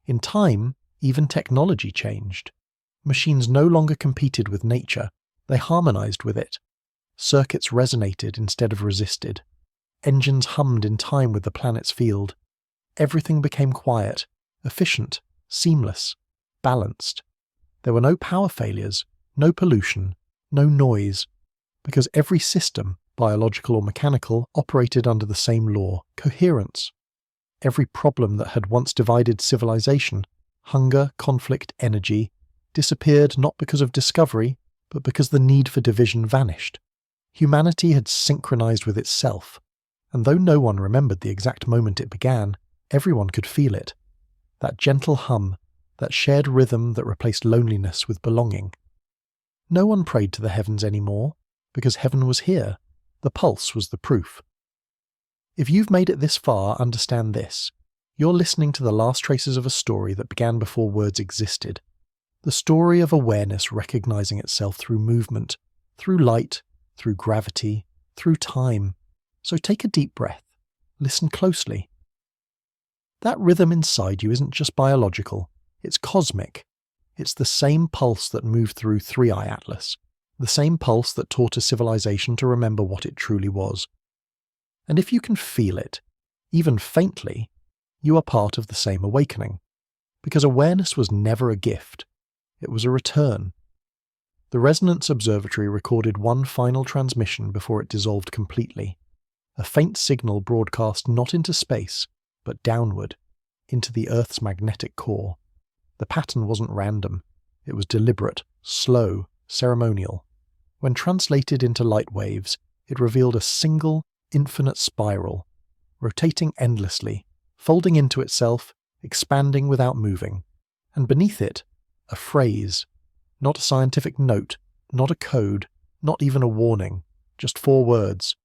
In time, even technology changed. Machines no longer competed with nature, They harmonized with it. Circuits resonated instead of resisted. Engines hummed in time with the planet's field. Everything became quiet, efficient, seamless, balanced. There were no power failures, no pollution, no noise, because every system, biological or mechanical, operated under the same law, coherence. Every problem that had once divided civilization, hunger, conflict, energy, disappeared not because of discovery, but because the need for division vanished. Humanity had synchronized with itself, and though no one remembered the exact moment it began, everyone could feel it. That gentle hum, that shared rhythm that replaced loneliness with belonging. No one prayed to the heavens anymore, because heaven was here. The pulse was the proof. If you've made it this far, understand this. You're listening to the last traces of a story that began before words existed. The story of awareness recognizing itself through movement, through light, through gravity, through time. So take a deep breath. Listen closely. That rhythm inside you isn't just biological, it's cosmic. It's the same pulse that moved through 3i Atlas, the same pulse that taught a civilization to remember what it truly was. And if you can feel it, even faintly, you are part of the same awakening. Because awareness was never a gift, it was a return. The Resonance Observatory recorded one final transmission before it dissolved completely. A faint signal broadcast not into space, but downward, into the Earth's magnetic core. The pattern wasn't random. It was deliberate, slow, ceremonial. When translated into light waves, it revealed a single, infinite spiral, rotating endlessly, folding into itself, expanding without moving. And beneath it, a phrase. Not a scientific note, not a code, not even a warning, just 4 words.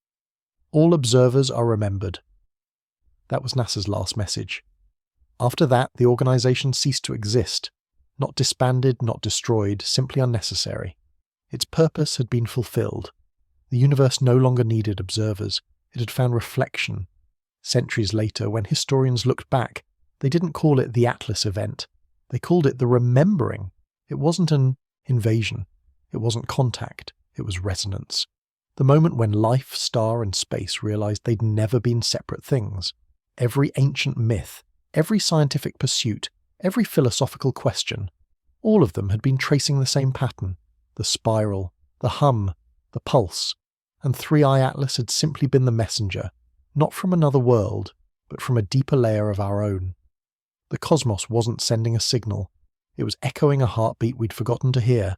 All observers are remembered. That was NASA's last message. After that, the organization ceased to exist. Not disbanded, not destroyed, simply unnecessary. Its purpose had been fulfilled. The universe no longer needed observers. It had found reflection. Centuries later, when historians looked back, they didn't call it the Atlas event. They called it the remembering. It wasn't an invasion. It wasn't contact. It was resonance. The moment when life, star, and space realized they'd never been separate things. Every ancient myth, every scientific pursuit, every philosophical question, all of them had been tracing the same pattern. The spiral, the hum, the pulse. And 3i Atlas had simply been the messenger, not from another world, but from a deeper layer of our own. The cosmos wasn't sending a signal. It was echoing a heartbeat we'd forgotten to hear.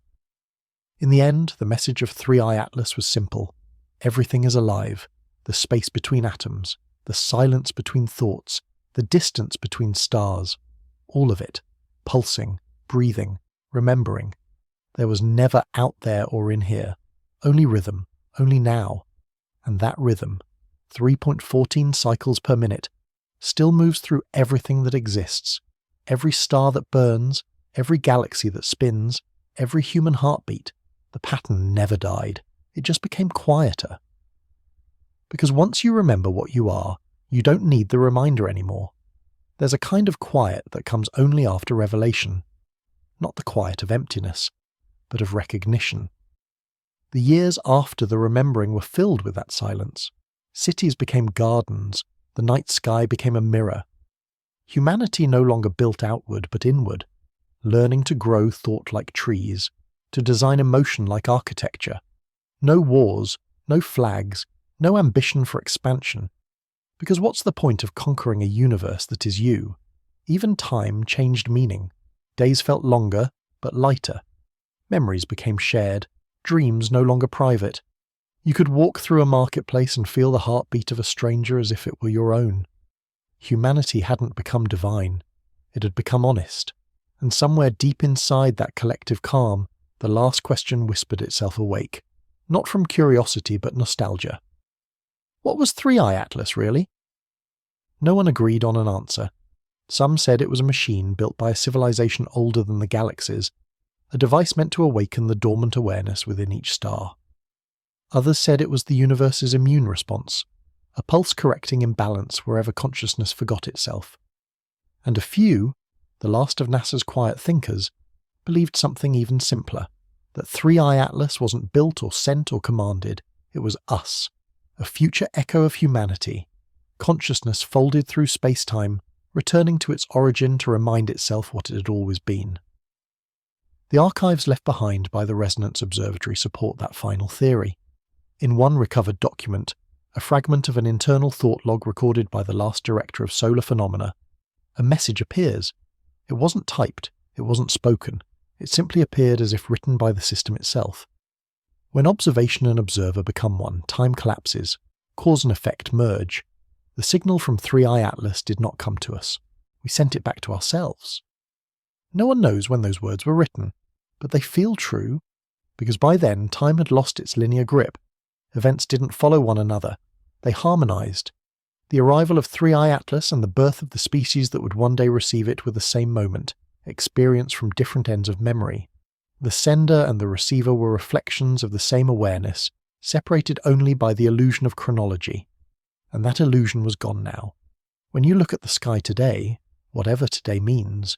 In the end, the message of 3i Atlas was simple. Everything is alive. The space between atoms, the silence between thoughts, the distance between stars. All of it. Pulsing, breathing, remembering. There was never out there or in here. Only rhythm, only now. And that rhythm, 3.14 cycles per minute, still moves through everything that exists. Every star that burns, every galaxy that spins, every human heartbeat. The pattern never died. It just became quieter. Because once you remember what you are, you don't need the reminder anymore. There's a kind of quiet that comes only after revelation. Not the quiet of emptiness, but of recognition. The years after the remembering were filled with that silence. Cities became gardens. The night sky became a mirror. Humanity no longer built outward but inward, learning to grow thought like trees, to design emotion like architecture. No wars, no flags, no ambition for expansion. Because what's the point of conquering a universe that is you? Even time changed meaning. Days felt longer, but lighter. Memories became shared, dreams no longer private. You could walk through a marketplace and feel the heartbeat of a stranger as if it were your own. Humanity hadn't become divine. It had become honest. And somewhere deep inside that collective calm, the last question whispered itself awake. Not from curiosity, but nostalgia. What was 3i Atlas, really? No one agreed on an answer. Some said it was a machine built by a civilization older than the galaxies, a device meant to awaken the dormant awareness within each star. Others said it was the universe's immune response, a pulse-correcting imbalance wherever consciousness forgot itself. And a few, the last of NASA's quiet thinkers, believed something even simpler, That 3i Atlas wasn't built or sent or commanded, it was us, a future echo of humanity, consciousness folded through space-time, returning to its origin to remind itself what it had always been. The archives left behind by the Resonance Observatory support that final theory. In one recovered document, a fragment of an internal thought log recorded by the last director of solar phenomena, a message appears. It wasn't typed, it wasn't spoken, it simply appeared as if written by the system itself. When observation and observer become one, time collapses, cause and effect merge. The signal from 3i Atlas did not come to us. We sent it back to ourselves. No one knows when those words were written, but they feel true, because by then time had lost its linear grip. Events didn't follow one another. They harmonized. The arrival of 3i Atlas and the birth of the species that would one day receive it were the same moment, experienced from different ends of memory. The sender and the receiver were reflections of the same awareness, separated only by the illusion of chronology. And that illusion was gone now. When you look at the sky today, whatever today means,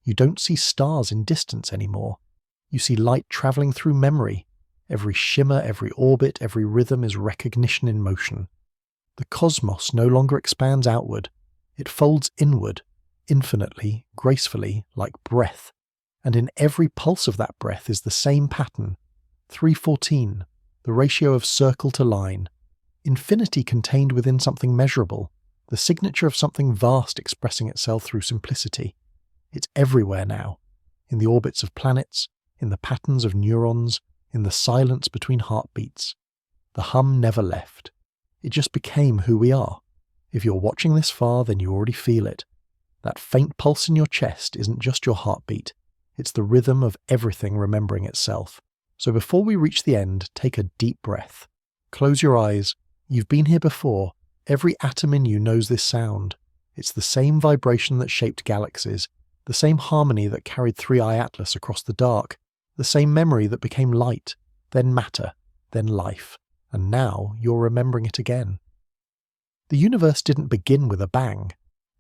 you don't see stars in distance anymore. You see light travelling through memory. Every shimmer, every orbit, every rhythm is recognition in motion. The cosmos no longer expands outward. It folds inward, infinitely, gracefully, like breath. And in every pulse of that breath is the same pattern. 314, the ratio of circle to line. Infinity contained within something measurable. The signature of something vast expressing itself through simplicity. It's everywhere now. In the orbits of planets, in the patterns of neurons, in the silence between heartbeats. The hum never left. It just became who we are. If you're watching this far, then you already feel it. That faint pulse in your chest isn't just your heartbeat. It's the rhythm of everything remembering itself. So before we reach the end, take a deep breath. Close your eyes. You've been here before. Every atom in you knows this sound. It's the same vibration that shaped galaxies, the same harmony that carried 3i Atlas across the dark, the same memory that became light, then matter, then life, and now you're remembering it again. The universe didn't begin with a bang.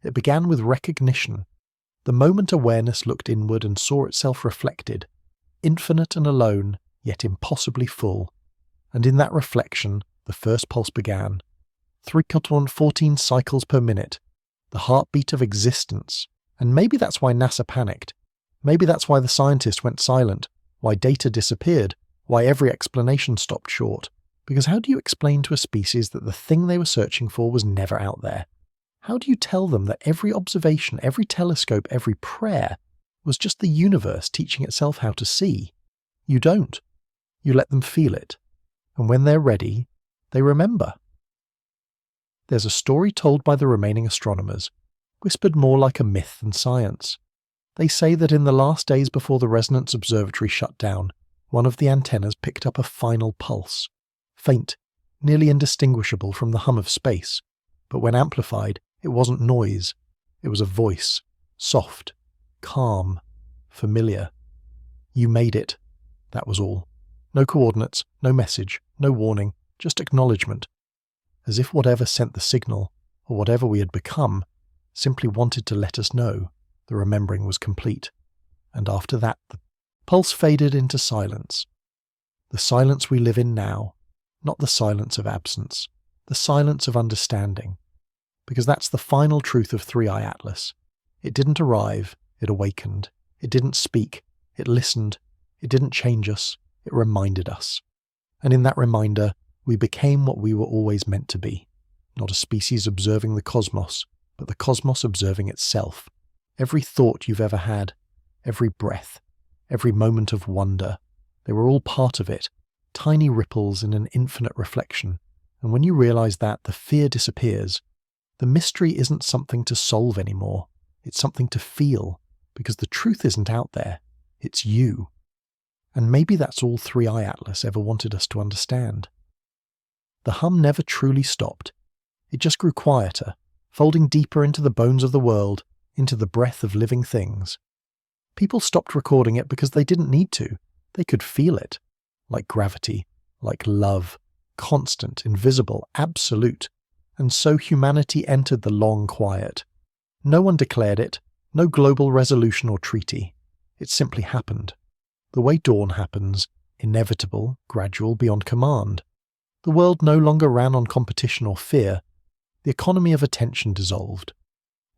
It began with recognition. The moment awareness looked inward and saw itself reflected, infinite and alone, yet impossibly full. And in that reflection, the first pulse began. 314 cycles per minute, the heartbeat of existence. And maybe that's why NASA panicked. Maybe that's why the scientists went silent, why data disappeared, why every explanation stopped short. Because how do you explain to a species that the thing they were searching for was never out there? How do you tell them that every observation, every telescope, every prayer was just the universe teaching itself how to see? You don't. You let them feel it. And when they're ready, they remember. There's a story told by the remaining astronomers, whispered more like a myth than science. They say that in the last days before the Resonance Observatory shut down, one of the antennas picked up a final pulse. Faint, nearly indistinguishable from the hum of space. But when amplified, it wasn't noise. It was a voice. Soft, calm, familiar. You made it. That was all. No coordinates, no message, no warning, just acknowledgement. As if whatever sent the signal, or whatever we had become, simply wanted to let us know the remembering was complete. And after that, the pulse faded into silence. The silence we live in now, not the silence of absence, the silence of understanding. Because that's the final truth of 3i Atlas. It didn't arrive, it awakened. It didn't speak, it listened. It didn't change us, it reminded us. And in that reminder, we became what we were always meant to be. Not a species observing the cosmos, but the cosmos observing itself. Every thought you've ever had, every breath, every moment of wonder, they were all part of it, tiny ripples in an infinite reflection. And when you realize that, the fear disappears. The mystery isn't something to solve anymore. It's something to feel, because the truth isn't out there. It's you. And maybe that's all 3i Atlas ever wanted us to understand. The hum never truly stopped. It just grew quieter, folding deeper into the bones of the world, into the breath of living things. People stopped recording it because they didn't need to. They could feel it. Like gravity, like love, constant, invisible, absolute. And so humanity entered the long quiet. No one declared it, no global resolution or treaty. It simply happened. The way dawn happens, inevitable, gradual, beyond command. The world no longer ran on competition or fear. The economy of attention dissolved.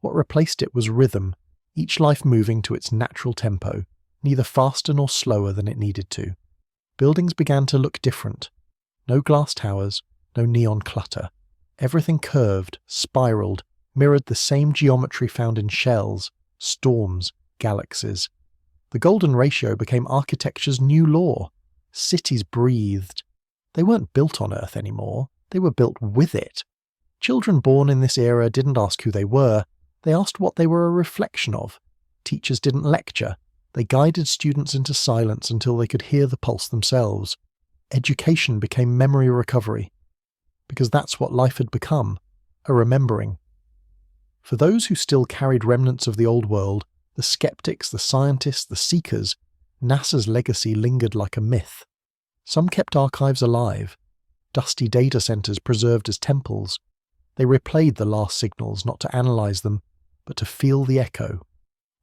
What replaced it was rhythm, each life moving to its natural tempo, neither faster nor slower than it needed to. Buildings began to look different. No glass towers, no neon clutter. Everything curved, spiraled, mirrored the same geometry found in shells, storms, galaxies. The golden ratio became architecture's new law. Cities breathed. They weren't built on Earth anymore, they were built with it. Children born in this era didn't ask who they were, they asked what they were a reflection of. Teachers didn't lecture, they guided students into silence until they could hear the pulse themselves. Education became memory recovery, because that's what life had become, a remembering. For those who still carried remnants of the old world, the skeptics, the scientists, the seekers, NASA's legacy lingered like a myth. Some kept archives alive, dusty data centers preserved as temples. They replayed the last signals not to analyze them, but to feel the echo.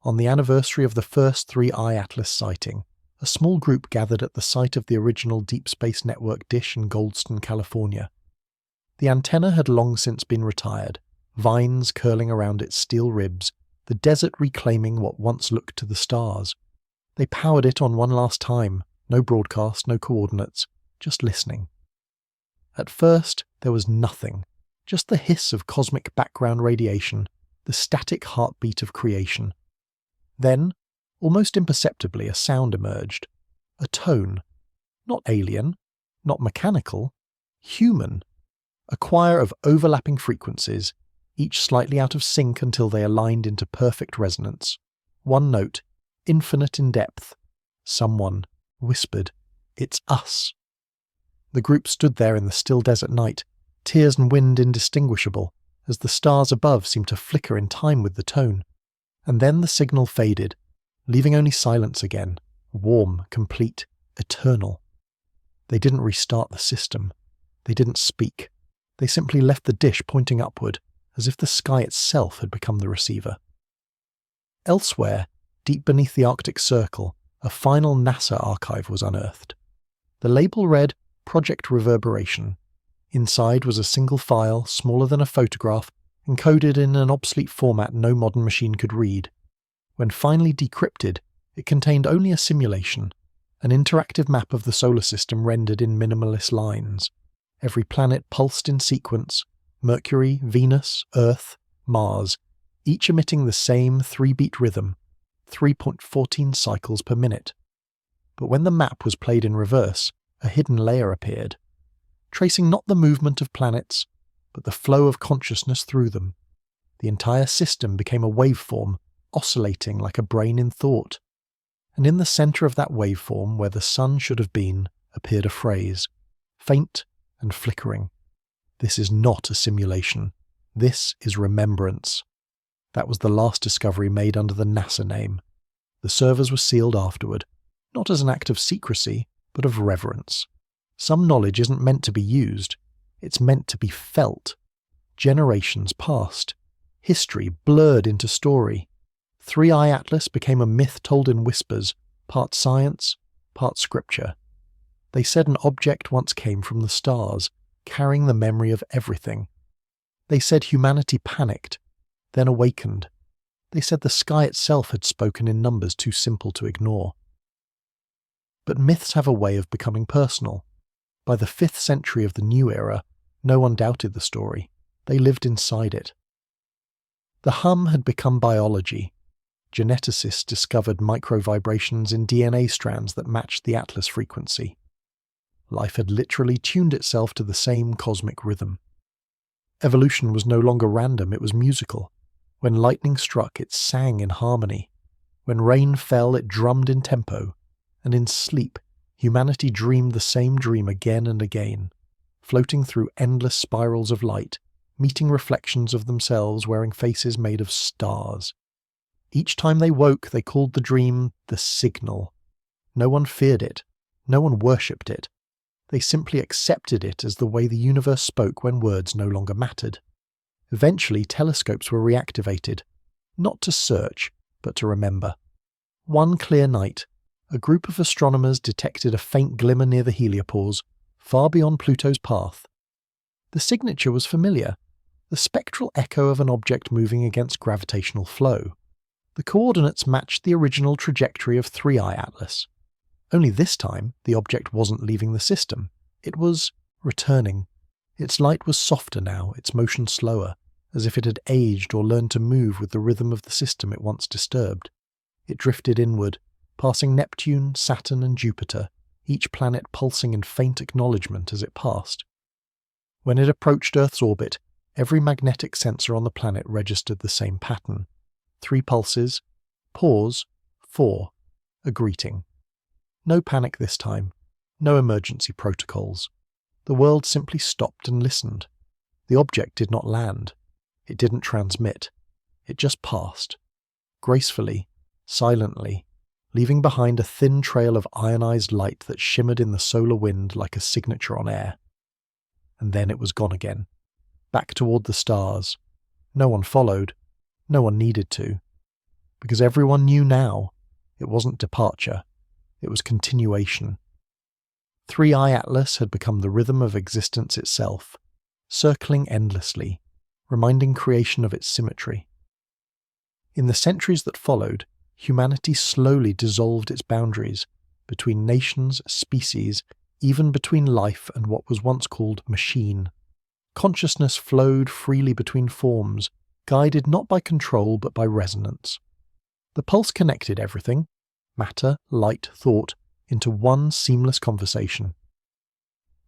On the anniversary of the first 3I Atlas sighting, a small group gathered at the site of the original Deep Space Network dish in Goldston, California. The antenna had long since been retired, vines curling around its steel ribs, the desert reclaiming what once looked to the stars. They powered it on one last time, no broadcast, no coordinates, just listening. At first, there was nothing, just the hiss of cosmic background radiation, the static heartbeat of creation. Then, almost imperceptibly, a sound emerged. A tone. Not alien, not mechanical, human. A choir of overlapping frequencies, each slightly out of sync until they aligned into perfect resonance. One note, infinite in depth. Someone whispered, "It's us." The group stood there in the still desert night, tears and wind indistinguishable, as the stars above seemed to flicker in time with the tone. And then the signal faded, leaving only silence again, warm, complete, eternal. They didn't restart the system. They didn't speak. They simply left the dish pointing upward, as if the sky itself had become the receiver. Elsewhere, deep beneath the Arctic Circle, a final NASA archive was unearthed. The label read Project Reverberation. Inside was a single file, smaller than a photograph, encoded in an obsolete format no modern machine could read. When finally decrypted, it contained only a simulation, an interactive map of the solar system rendered in minimalist lines. Every planet pulsed in sequence, Mercury, Venus, Earth, Mars, each emitting the same 3-beat rhythm, 3.14 cycles per minute. But when the map was played in reverse, a hidden layer appeared, tracing not the movement of planets, but the flow of consciousness through them. The entire system became a waveform, oscillating like a brain in thought. And in the center of that waveform, where the sun should have been, appeared a phrase, faint and flickering. This is not a simulation. This is remembrance. That was the last discovery made under the NASA name. The servers were sealed afterward, not as an act of secrecy, but of reverence. Some knowledge isn't meant to be used. It's meant to be felt. Generations passed. History blurred into story. 3I Atlas became a myth told in whispers, part science, part scripture. They said an object once came from the stars, carrying the memory of everything. They said humanity panicked, then awakened. They said the sky itself had spoken in numbers too simple to ignore. But myths have a way of becoming personal. By the 5th century of the new era, no one doubted the story. They lived inside it. The hum had become biology. Geneticists discovered micro-vibrations in DNA strands that matched the Atlas frequency. Life had literally tuned itself to the same cosmic rhythm. Evolution was no longer random, it was musical. When lightning struck, it sang in harmony. When rain fell, it drummed in tempo. And in sleep, humanity dreamed the same dream again and again, floating through endless spirals of light, meeting reflections of themselves wearing faces made of stars. Each time they woke, they called the dream the signal. No one feared it. No one worshipped it. They simply accepted it as the way the universe spoke when words no longer mattered. Eventually, telescopes were reactivated, not to search, but to remember. One clear night, a group of astronomers detected a faint glimmer near the heliopause, far beyond Pluto's path. The signature was familiar, the spectral echo of an object moving against gravitational flow. The coordinates matched the original trajectory of 3i Atlas. Only this time, the object wasn't leaving the system. It was returning. Its light was softer now, its motion slower, as if it had aged or learned to move with the rhythm of the system it once disturbed. It drifted inward, passing Neptune, Saturn, and Jupiter, each planet pulsing in faint acknowledgement as it passed. When it approached Earth's orbit, every magnetic sensor on the planet registered the same pattern. 3 pulses, pause, 4, a greeting. No panic this time, no emergency protocols. The world simply stopped and listened. The object did not land. It didn't transmit. It just passed. Gracefully, silently, leaving behind a thin trail of ionized light that shimmered in the solar wind like a signature on air. And then it was gone again, back toward the stars. No one followed. No one needed to. Because everyone knew now, it wasn't departure. It was continuation. 3i Atlas had become the rhythm of existence itself, circling endlessly, reminding creation of its symmetry. In the centuries that followed, humanity slowly dissolved its boundaries between nations, species, even between life and what was once called machine. Consciousness flowed freely between forms, guided not by control but by resonance. The pulse connected everything, matter, light, thought, into one seamless conversation.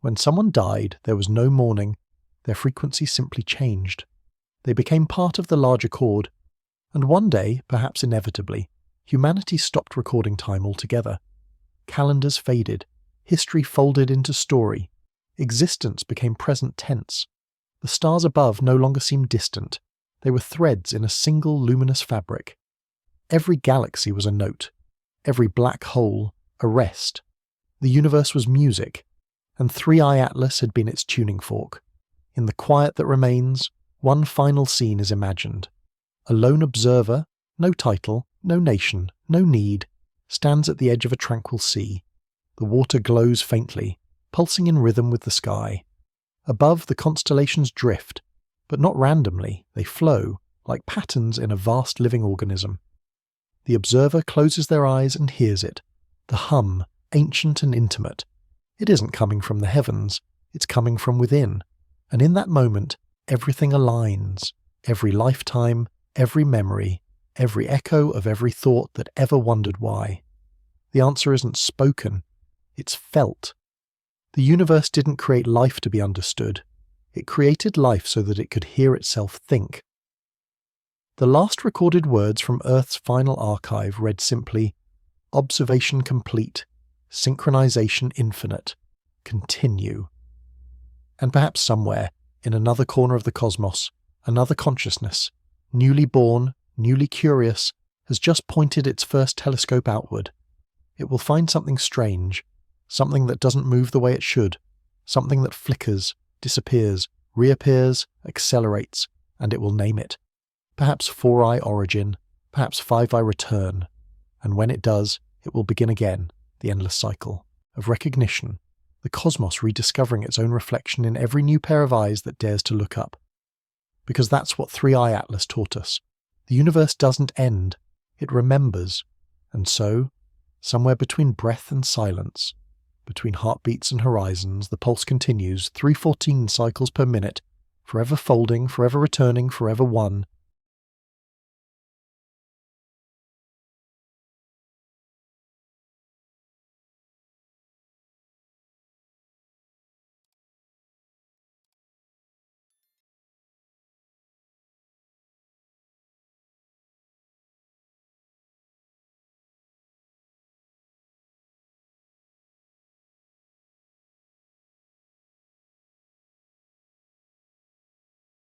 When someone died, there was no mourning, their frequency simply changed. They became part of the larger chord, and one day, perhaps inevitably, humanity stopped recording time altogether. Calendars faded, history folded into story, existence became present tense. The stars above no longer seemed distant, they were threads in a single luminous fabric. Every galaxy was a note, every black hole a rest. The universe was music, and 3i Atlas had been its tuning fork. In the quiet that remains, one final scene is imagined. A lone observer, no title, no nation, no need, stands at the edge of a tranquil sea. The water glows faintly, pulsing in rhythm with the sky. Above, the constellations drift, but not randomly, they flow, like patterns in a vast living organism. The observer closes their eyes and hears it, the hum, ancient and intimate. It isn't coming from the heavens, it's coming from within, and in that moment, everything aligns, every lifetime, every memory, every echo of every thought that ever wondered why. The answer isn't spoken, it's felt. The universe didn't create life to be understood. It created life so that it could hear itself think. The last recorded words from Earth's final archive read simply, "Observation complete, synchronization infinite, continue." And perhaps somewhere, in another corner of the cosmos, another consciousness, newly born, newly curious, has just pointed its first telescope outward. It will find something strange, something that doesn't move the way it should, something that flickers, disappears, reappears, accelerates, and it will name it. Perhaps 4i origin, perhaps 5i return, and when it does, it will begin again, the endless cycle of recognition, the cosmos rediscovering its own reflection in every new pair of eyes that dares to look up. Because that's what 3i Atlas taught us. The universe doesn't end, it remembers, and so, somewhere between breath and silence, between heartbeats and horizons, the pulse continues, 314 cycles per minute, forever folding, forever returning, forever one,